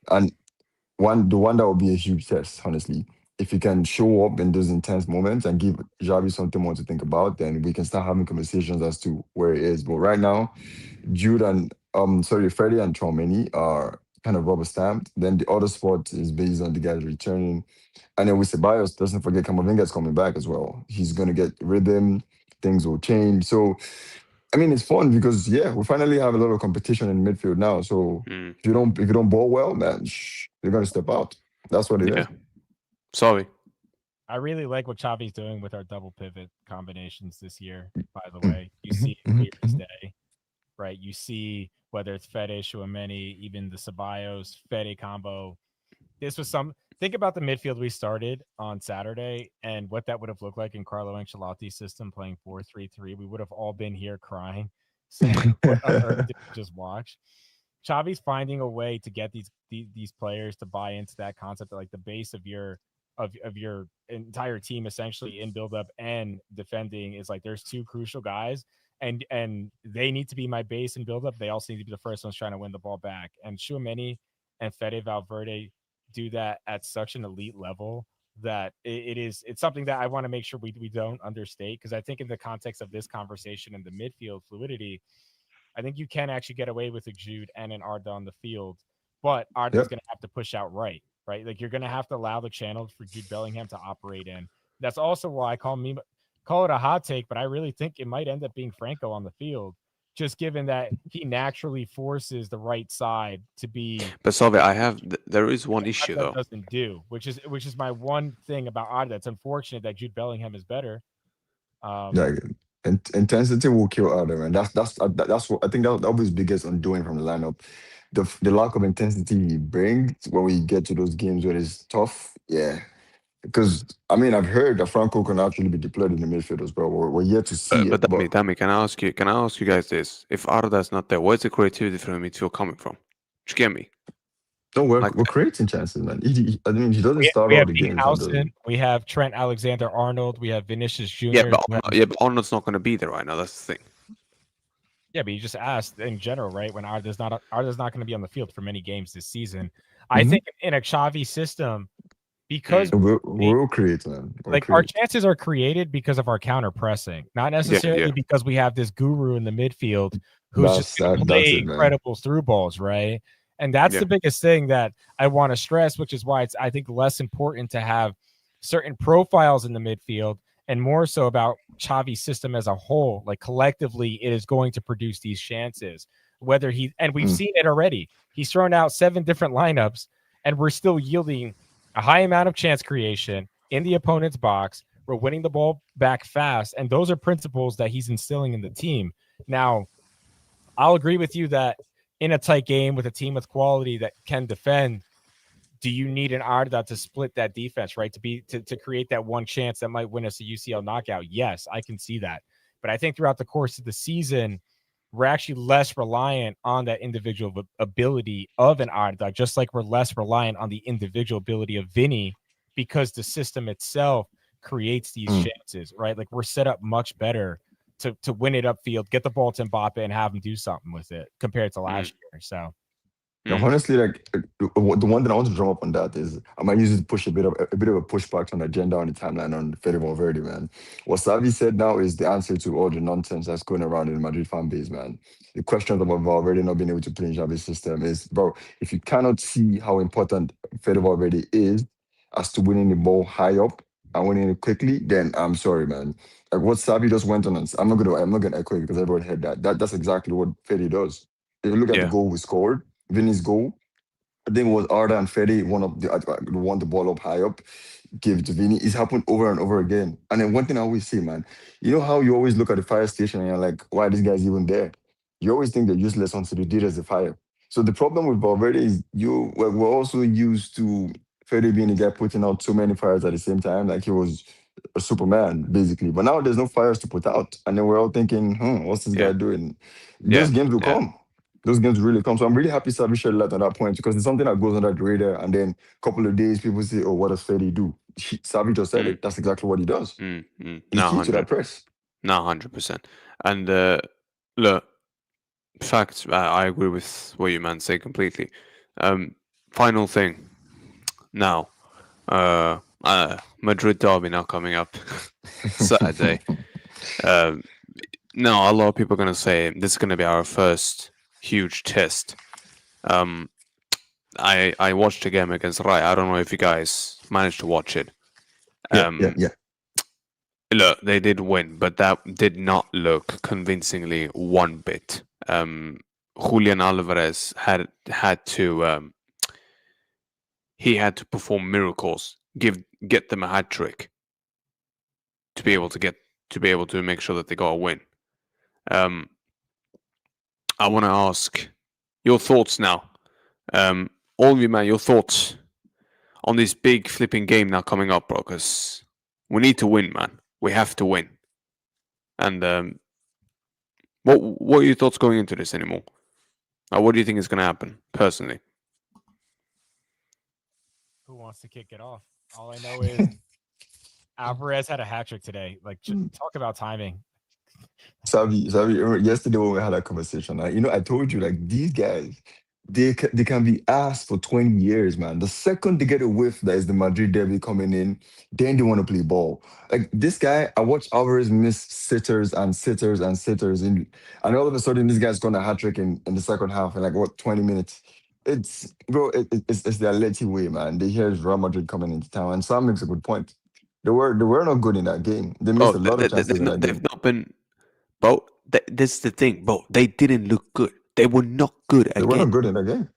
And the one that will be a huge test, honestly. If he can show up in those intense moments and give Xavi something more to think about, then we can start having conversations as to where it is. But right now, Jude and Freddie and Chouameni are kind of rubber stamped. Then the other spot is based on the guys returning. And then with Ceballos, doesn't forget Camavinga's coming back as well. He's gonna get rhythm, things will change. So I mean, it's fun because we finally have a lot of competition in midfield now. So if you don't ball well, man, you're gonna step out. That's what it is. Sorry. I really like what Xavi's doing with our double pivot combinations this year. By the way, you see it clear as day, right? You see whether it's Fede, Chouameni, even the Ceballos Fede combo. This was think about the midfield we started on Saturday and what that would have looked like in Carlo Ancelotti's system playing 4-3-3. We would have all been here crying, saying, "What on earth did we just watch?" Xavi's finding a way to get these players to buy into that concept, that like the base of your entire team essentially in build up and defending is like there's two crucial guys, and they need to be my base and build up. They also need to be the first ones trying to win the ball back. And Tchouaméni and Fede Valverde do that at such an elite level that it's something that I want to make sure we don't understate, because I think in the context of this conversation and the midfield fluidity, I think you can actually get away with a Jude and an Arda on the field, but Arda's going to have to push out right? Like you're going to have to allow the channel for Jude Bellingham to operate in. That's also why I call it a hot take, but I really think it might end up being Franco on the field, just given that he naturally forces the right side to be. But Savii, there is one issue though. Doesn't do, which is my one thing about Arda. It's unfortunate that Jude Bellingham is better. Intensity will kill Adam, and that's what I think that was his biggest undoing from the lineup. The lack of intensity he brings when we get to those games where it's tough. Yeah, because I mean I've heard that Franco can actually be deployed in the midfield as well. We're yet to see it. But Damii, can I ask you guys this? If Arda's not there, where's the creativity for the midfield coming from? Do you get me? No, we're creating chances, man. He doesn't start all the games. We have Trent Alexander-Arnold. We have Vinicius Jr. Yeah, but Arnold's not going to be there right now. That's the thing. Yeah, but you just asked in general, right? When Arda's not going to be on the field for many games this season. I think in a Xavi system, because we'll create, man. Our chances are created because of our counter pressing, not necessarily because we have this guru in the midfield who's just playing incredible through balls, right? And that's the biggest thing that I want to stress, which is why it's, I think, less important to have certain profiles in the midfield and more so about Xavi's system as a whole. Like collectively, it is going to produce these chances. And we've seen it already. He's thrown out 7 different lineups, and we're still yielding a high amount of chance creation in the opponent's box. We're winning the ball back fast, and those are principles that he's instilling in the team. Now, I'll agree with you that in a tight game with a team with quality that can defend, do you need an Arda to split that defense, right? To create that one chance that might win us a UCL knockout? Yes, I can see that. But I think throughout the course of the season, we're actually less reliant on that individual ability of an Arda, just like we're less reliant on the individual ability of Vinny, because the system itself creates these chances, right? Like we're set up much better to win it upfield, get the ball to Mbappe, and have him do something with it compared to last year. So, honestly, like the one that I want to drum up on that is I might use it to push a bit of a pushback on the agenda on the timeline on Fede Valverde, man. What Savii said now is the answer to all the nonsense that's going around in the Madrid fan base, man. The question about Valverde not being able to play in Xavi's system is, bro, if you cannot see how important Fede Valverde is as to winning the ball high up and winning it quickly, then I'm sorry, man. Like what Savii just went on, and I'm not gonna echo it because everyone heard that. That's exactly what Fede does. If you look at the goal we scored, Vinny's goal, I think it was Arda and Fede won the ball up high up, give it to Vinny. It's happened over and over again. And then one thing I always say, man, you know how you always look at the fire station and you're like, why this guy's even there? You always think they're useless until they did as a fire. So the problem with Valverde is we're also used to Fede being the guy putting out so many fires at the same time, like he was a Superman, basically. But now there's no fires to put out. And then we're all thinking, what's this guy doing? Those games will come. Those games really come. So I'm really happy Savii shed light on that point, because it's something that goes under the radar. And then a couple of days, people say, oh, what does Fede do? Savii just said it. That's exactly what he does. He's key to that press. No, 100%. And look, facts, I agree with what you man say completely. Final thing. Now, Madrid derby now coming up Saturday. Now, a lot of people are going to say this is going to be our first huge test. I watched the game against Rai. I don't know if you guys managed to watch it. Yeah. Look, they did win, but that did not look convincingly one bit. Julian Alvarez had to he had to perform miracles, get them a hat trick to be able to make sure that they got a win. I want to ask your thoughts now. All of you, man, your thoughts on this big flipping game now coming up, bro. Because we need to win, man. We have to win. And what are your thoughts going into this anymore? What do you think is going to happen, personally? Who wants to kick it off? All I know is Alvarez had a hat trick today. Like, talk about timing. Savii, yesterday when we had that conversation, I told you, like, these guys, they can be asked for 20 years, man. The second they get a whiff that is the Madrid derby coming in, then they want to play ball. Like, this guy, I watched Alvarez miss sitters and sitters and sitters, and all of a sudden, this guy's gonna hat trick in the second half in, like, what, 20 minutes? It's, bro, it's the Atleti way, man. They hear Real Madrid coming into town, and Sam makes a good point. They were not good in that game. They missed a lot of chances in that they've game. not been, bro. This is the thing, bro. They didn't look good. They were not good They were not again. good in that game.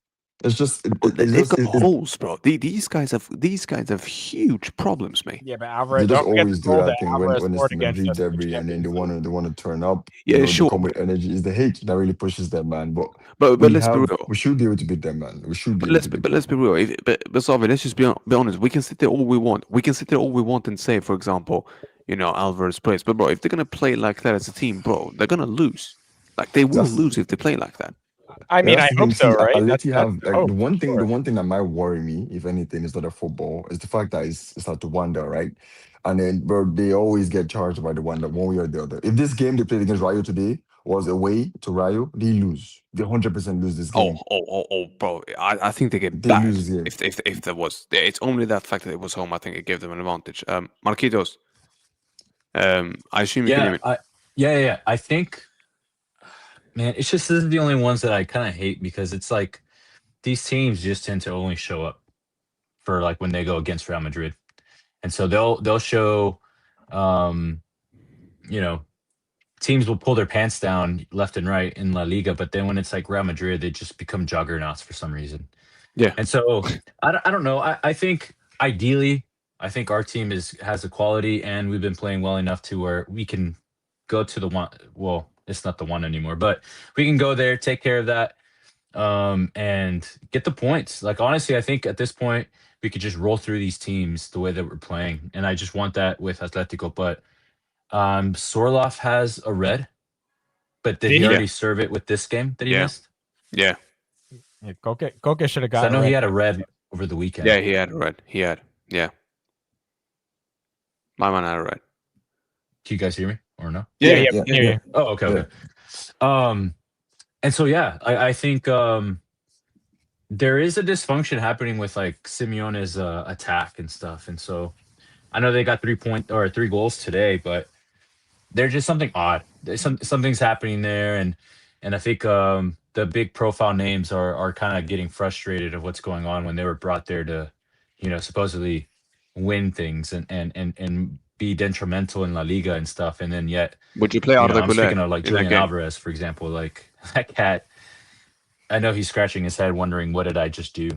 It's just They've got holes, bro. These guys have huge problems, mate. Yeah, but they Alvarez, just don't forget always the do goal that that thing Alvarez when it's scored the against Madrid us in the derby and then Champions League. they want to turn up. Yeah, They sure. come with energy. It's the hate that really pushes them, man. But But let's be real. we should be able to beat them, man. We should be But able let's to be, beat but them. let's be real. But Salvi, let's just be honest. We can sit there all we want. We can sit there all we want and say, for example, Alvarez plays. But bro, if they're gonna play like that as a team, bro, they're gonna lose. Like they will That's lose if they play like that. I mean, that's I the hope thing. so, See, right? Atleti That's have the like hope, the one for thing. sure. The one thing that might worry me, if anything, is not a football. Is the fact that it's at the Wanda, right? And then, bro, they always get charged by the Wanda one way or the other. If this game they played against Rayo today was away to Rayo, they lose. They 100% lose this game. Bro. I think they get They lose bad this game. if there was. It's only that fact that it was home. I think it gave them an advantage. Marquitoz. I assume you can hear me. Yeah. I think, man, it's just this is the only ones that I kind of hate because it's like these teams just tend to only show up for like when they go against Real Madrid, and so they'll show, you know, teams will pull their pants down left and right in La Liga, but then when it's like Real Madrid, they just become juggernauts for some reason. Yeah. And so I don't know. I think ideally, I think our team has the quality, and we've been playing well enough to where we can go to the one. Well, it's not the one anymore, but we can go there, take care of that, and get the points. Like honestly, I think at this point we could just roll through these teams the way that we're playing, and I just want that with Atletico. But Sorloth has a red, but did he Did he? already serve it with this game that he Yeah. missed? Yeah. Yeah, Koke should have 'Cause I gotten. know red. he had a red over the weekend. Yeah, he had a red. He had. Yeah. My man had a red. Can you guys hear me or no? Yeah, Yeah, we can hear yeah. you. Oh, okay, Yeah. okay. And so yeah, I think there is a dysfunction happening with like Simeone's attack and stuff, and so I know they got 3 goals today, but there's just something odd. There's something's happening there, and I think the big profile names are kind of getting frustrated of what's going on when they were brought there to, supposedly win things and be detrimental in La Liga and stuff, and then yet Would you play I'm Arda speaking of like in that Julian game? Alvarez, for example, like that cat. I know he's scratching his head, wondering what did I just do.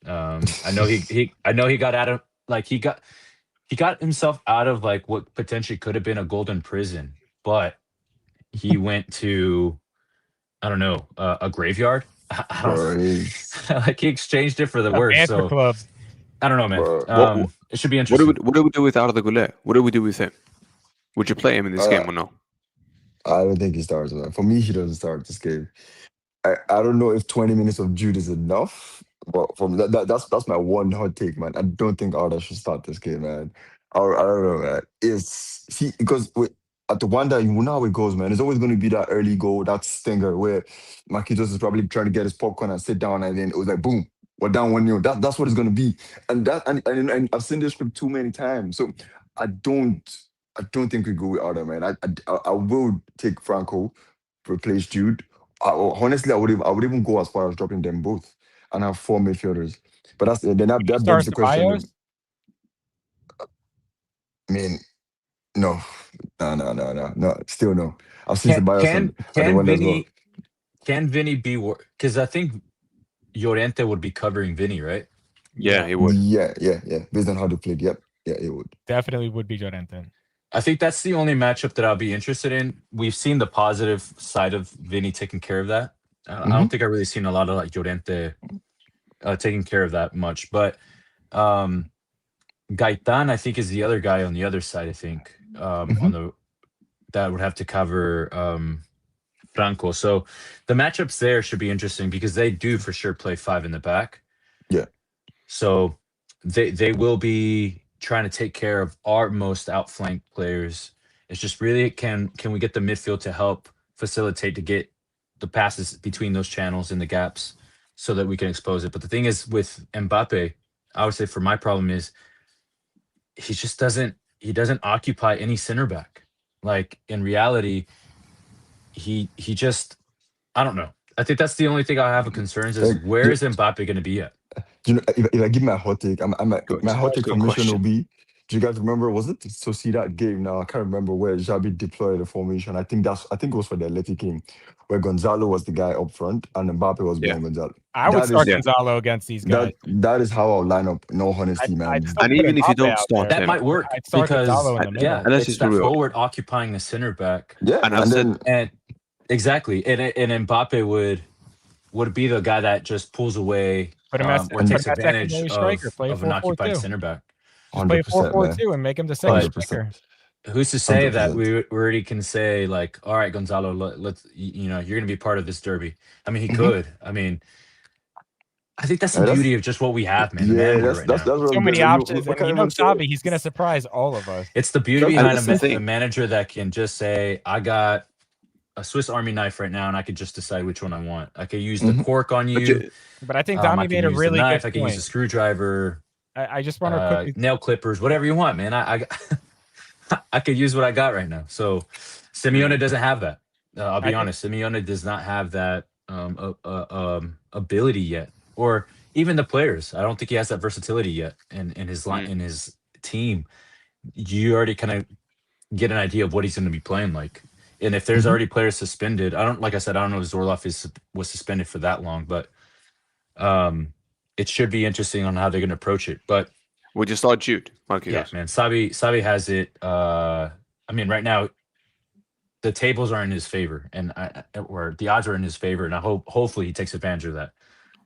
I know he got out of like he got himself out of like what potentially could have been a golden prison, but he went to I don't know a graveyard. I don't like he exchanged it for the A worse. banter So club. I don't know, man. Bro, It should be What interesting. do we do with Arda Güler? What do we do with him? Would you play him in this Uh, game or no? I don't think he starts, man. For me, he doesn't start this game. I don't know if 20 minutes of Jude is enough, but from that's my one hot take, man. I don't think Arda should start this game, man. I don't know, man. Because at the Wanda, you know how it goes, man. There's always going to be that early goal, that stinger where Marquitoz is probably trying to get his popcorn and sit down, and then it was like boom, we're down 1-0. That's what it's going to be, and I've seen this script too many times, so I don't think we go with Arda, man. I will take Franco to replace Jude. Honestly, I would even go as far as dropping them both and have 4 midfielders. But that begs the question. Ceballos? I mean, no, still no. I've seen Can Ceballos can at the can one as well. Vinny can Vinny be because I think Llorente would be covering Vinny, right? Yeah, he would. Yeah. Based on how they played, yep, yeah, it would. Definitely would be Llorente. I think that's the only matchup that I'll be interested in. We've seen the positive side of Vinny taking care of that. I don't think I've really seen a lot of like Llorente taking care of that much. But Gaitan, I think, is the other guy on the other side. I think on the that would have to cover Franco. So the matchups there should be interesting because they do for sure play 5 in the back. Yeah. So they will be trying to take care of our most outflanked players. It's just really can we get the midfield to help facilitate to get the passes between those channels and the gaps so that we can expose it. But the thing is with Mbappe, I would say for my problem is he just doesn't occupy any center back. Like in reality, he just I don't know. I think that's the only thing I have of concerns is Like, where is Mbappe going to be at? you know, if I give my hot take, Good. my hot take Good formation will question. be. Do you guys remember? Was it Sociedad game? Now I can't remember where Xabi deployed the formation. I think it was for the Athletic game, where Gonzalo was the guy up front and Mbappe was behind Gonzalo. I would That start is- Gonzalo against these guys. That is how I'll line up. In all honesty, man. I'd still And put even if you Mbappe don't out start there. That might work I'd start because Gonzalo in the middle. yeah, And let's it's just be that real. forward occupying the center back. Yeah, And I and said- then And exactly, and Mbappe would be the guy that just pulls away Put him as or takes that advantage secondary striker. Play of an occupied 4-4-2. center back. Just play 100%, man. 4-4-2 and make him the second 100%. striker. Who's to say that 100%. we already can say like, all right, Gonzalo, let's you're going to be part of this derby. I mean, he could. I mean, I think that's the Yeah, beauty of just what we have, man. The yeah, man that's right that's now. that's what So I'm many saying. options. What And you can I know, even say? Savii, he's going to surprise all of us. It's the beauty And behind that's the thing. a manager that can just say, I got a Swiss Army knife right now, and I could just decide which one I want. I could use the cork on But you. But I think I Damii could made a use the really knife. good I could use a point. screwdriver, I just want to quickly. nail clippers, whatever you want, man. I I could use what I got right now. So Simeone doesn't have that. I'll be honest. Simeone does not have that ability yet, or even the players. I don't think he has that versatility yet in his line in his team. You already kind of get an idea of what he's going to be playing like. And if there's already players suspended, like I said, I don't know if Zorloff was suspended for that long, but it should be interesting on how they're going to approach it. But we just start Jude. Marquitoz. yeah, man, Savii has it. I mean, right now, the tables are in his favor, and or the odds are in his favor, and I hopefully he takes advantage of that.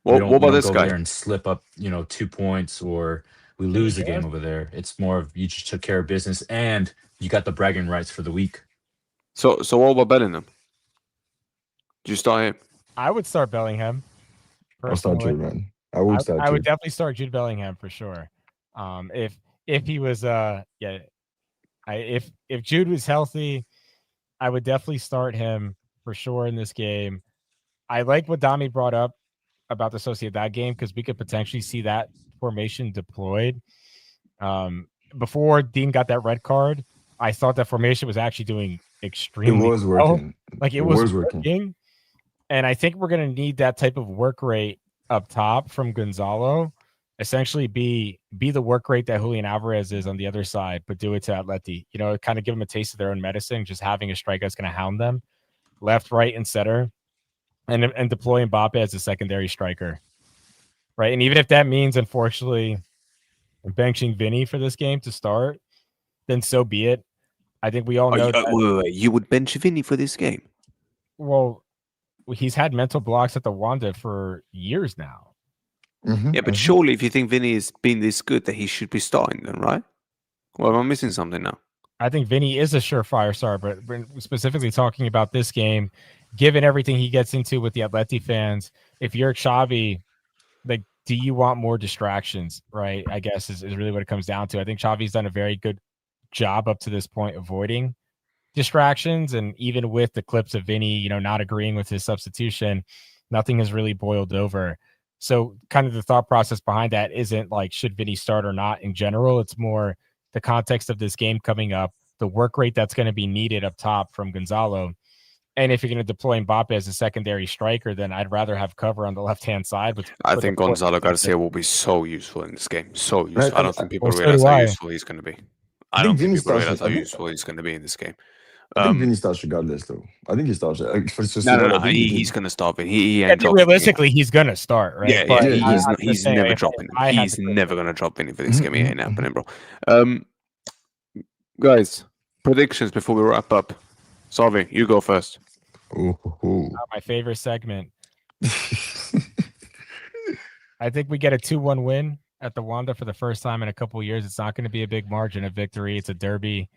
What about this go guy? there and slip up, 2 points, or we lose the game over there. It's more of you just took care of business, and you got the bragging rights for the week. So what about Bellingham? Do you start him? I would start Bellingham. I'll start personally. Jude, man. I would start I would Jude. definitely start Jude Bellingham for sure. If he was if Jude was healthy, I would definitely start him for sure in this game. I like what Damii brought up about the Sociedad game because we could potentially see that formation deployed. Before Dean got that red card, I thought that formation was actually doing It extremely was well. working. Like it It was was working. working. And I think we're going to need that type of work rate up top from Gonzalo. Essentially be the work rate that Julian Alvarez is on the other side, but do it to Atleti. Kind of give them a taste of their own medicine, just having a striker that's going to hound them left, right, and center, and deploy Mbappe as a secondary striker. Right. And even if that means, unfortunately, benching Vinny for this game to start, then so be it. I think we all know that, Wait. You would bench Vinny for this game? well, he's had mental blocks at the Wanda for years now. Mhm, Yeah, but mhm. surely if you think Vinny has been this good, that he should be starting then, right? Well, am I missing something now? I think Vinny is a surefire star, but we're specifically talking about this game, given everything he gets into with the Atleti fans, if you're Xavi, like, do you want more distractions, right? I guess is really what it comes down to. I think Xavi's done a very good job up to this point avoiding distractions, and even with the clips of Vinny, not agreeing with his substitution, nothing has really boiled over. So kind of the thought process behind that isn't like, should Vinny start or not in general? It's more the context of this game coming up, the work rate that's going to be needed up top from Gonzalo. And if you're going to deploy Mbappe as a secondary striker, then I'd rather have cover on the left-hand side. I think Gonzalo Garcia will be so useful in this game. So useful. Right, I don't think people well, so realize do how I. useful he's going to be. I think don't think Vinny people starts- realize how I think- useful he's going to be in this game. I think Vinny starts regardless, though. I think he starts. For No. Sociedad, I think he He's did. going to stop it. He I ain't think dropping. realistically, he's going to start, right? Yeah, But yeah, he's I'm just he's saying, never if dropping. I had He's to- never going to drop any for this game. It Mhm, ain't happening, bro. Guys, predictions before we wrap up. Savii, you go first. Oh. my favorite segment. I think we get a 2-1 win at the Wanda for the first time in a couple of years. It's not going to be a big margin of victory. It's a derby.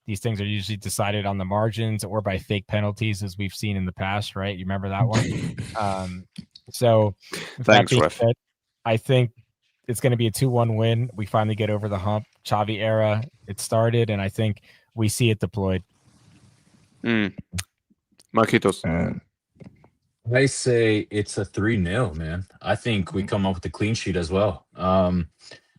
These things are usually decided on the margins or by fake penalties, as we've seen in the past, right? You remember that one? So with that Thanks, being ref. said, I think it's going to be a 2-1 win. We finally get over the hump. Xavi era, it started, and I think we see it deployed. Marquitoz. I say it's a 3-0, man. I think we come up with a clean sheet as well.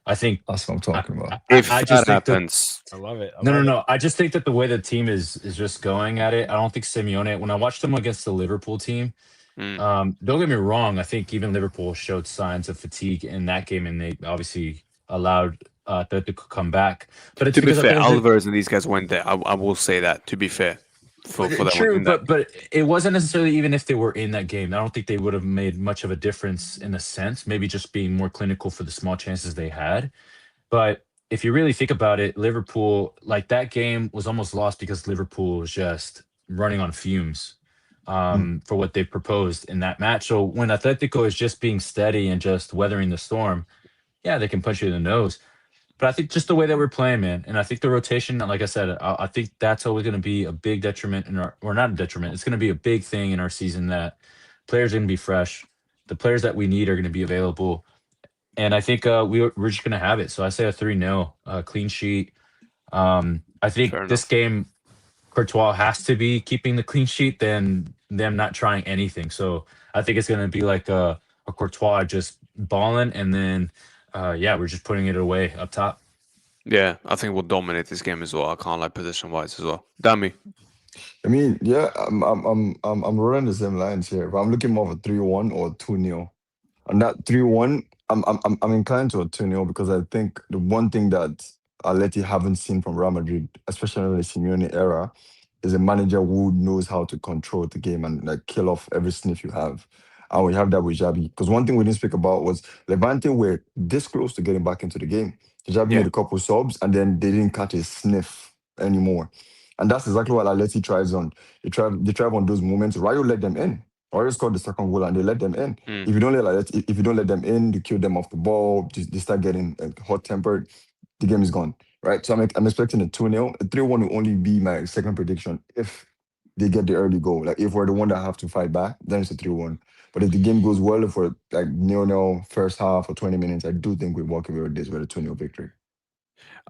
I think That's what I'm talking about. If I that just think that happens, I love it. no. I just think that the way the team is just going at it. I don't think Simeone. When I watched them against the Liverpool team, don't get me wrong. I think even Liverpool showed signs of fatigue in that game, and they obviously allowed Atletico come back. But it's to be because fair, at the end of the- Alvarez and these guys went there. I will say that, to be fair. For that True, one, in but it wasn't necessarily even if they were in that game. I don't think they would have made much of a difference in a sense. Maybe just being more clinical for the small chances they had. But if you really think about it, Liverpool, like that game was almost lost because Liverpool was just running on fumes for what they proposed in that match. So when Atletico is just being steady and just weathering the storm, yeah, they can punch you in the nose. But I think just the way that we're playing, man, and I think the rotation, like I said, I think that's always going to be a big detriment in our, or not a detriment. It's going to be a big thing in our season that players are going to be fresh. The players that we need are going to be available. And I think we're just going to have it. So I say a 3-0 clean sheet. I think Fair this enough. game, Courtois has to be keeping the clean sheet than them not trying anything. So I think it's going to be like a Courtois just balling, and then we're just putting it away up top. yeah, I think we'll dominate this game as well. I can't lie, position wise as well. Damii. I mean, yeah, I'm running the same lines here, but I'm looking more of a 3-1 or 2-0. On that 3-1, I'm inclined to a 2-0 because I think the one thing that Atleti haven't seen from Real Madrid, especially in the Simeone era, is a manager who knows how to control the game and like kill off every sniff you have. And we have that with Xabi. Because one thing we didn't speak about was Levante were this close to getting back into the game. Xabi Yeah. made a couple subs and then they didn't catch a sniff anymore. And that's exactly what Atleti tries on. They thrive on those moments. Rayo let them in. Rayo scored the second goal and they let them in. If you don't let them in, you kill them off the ball. They start getting hot tempered. The game is gone, right? So I'm expecting a 2-0. A 3-1 will only be my second prediction if they get the early goal. Like if we're the one that have to fight back, then it's a 3-1. But if the game goes well, if we're like 0-0 first half or 20 minutes, I do think we walk away with this with a 2-0 victory.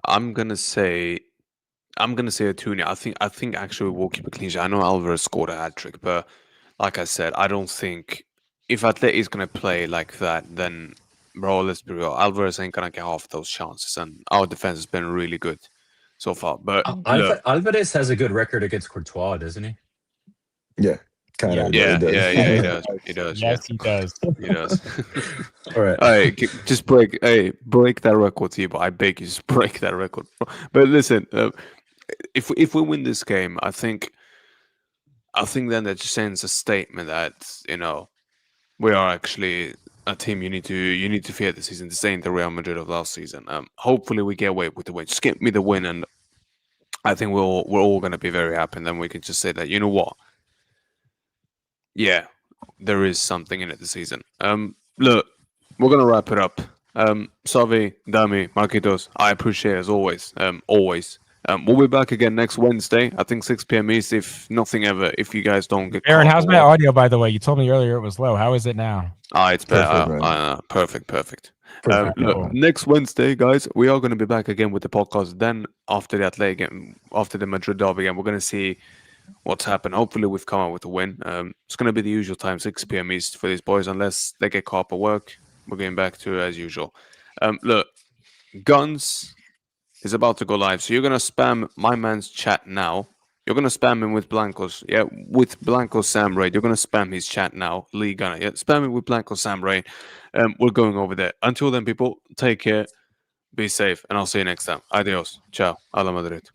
I'm gonna say a 2-0. I think actually we'll keep a clean sheet. I know Alvarez scored a hat trick, but like I said, I don't think if Atleti is gonna play like that, then bro, let's be real. Alvarez ain't gonna get half those chances, and our defense has been really good so far. But look, Alvarez has a good record against Courtois, doesn't he? Yeah, kind of. yeah, It does. he does. He does. Yes, he does. He does. All right. Hey, just break that record, Tibo. I beg you, just break that record. But listen, if we win this game, I think then that just sends a statement that we are actually a team you need to fear this season. This ain't the Real Madrid of last season. Hopefully we get away with the win. Just give me the win, and I think we're all gonna be very happy. And then we can just say that, you know what? Yeah, there is something in it this season. Look, we're gonna wrap it up. Savii, Damii, Marquitoz, I appreciate it as always. Always. We'll be back again next Wednesday. I think 6 p.m. East. If nothing ever, if you guys don't get Aaron, caught how's or my what. audio, by the way? You told me earlier it was low. How is it now? It's better. Perfect, Perfect. Perfect. Look, next Wednesday, guys, we are going to be back again with the podcast. Then after the Athletic game, after the Madrid derby game, we're going to see what's happened. Hopefully, we've come out with a win. It's going to be the usual time, 6 p.m. East for these boys, unless they get caught at work. We're going back to as usual. Look, Guns is about to go live, so you're going to spam my man's chat now. You're going to spam him with Blancos. Yeah, with Blanco Sam Ray. You're going to spam his chat now. Lee Gunner. Yeah, spam him with Blanco Sam Ray. We're going over there. Until then, people, take care, be safe, and I'll see you next time. Adios. Ciao. A la Madrid.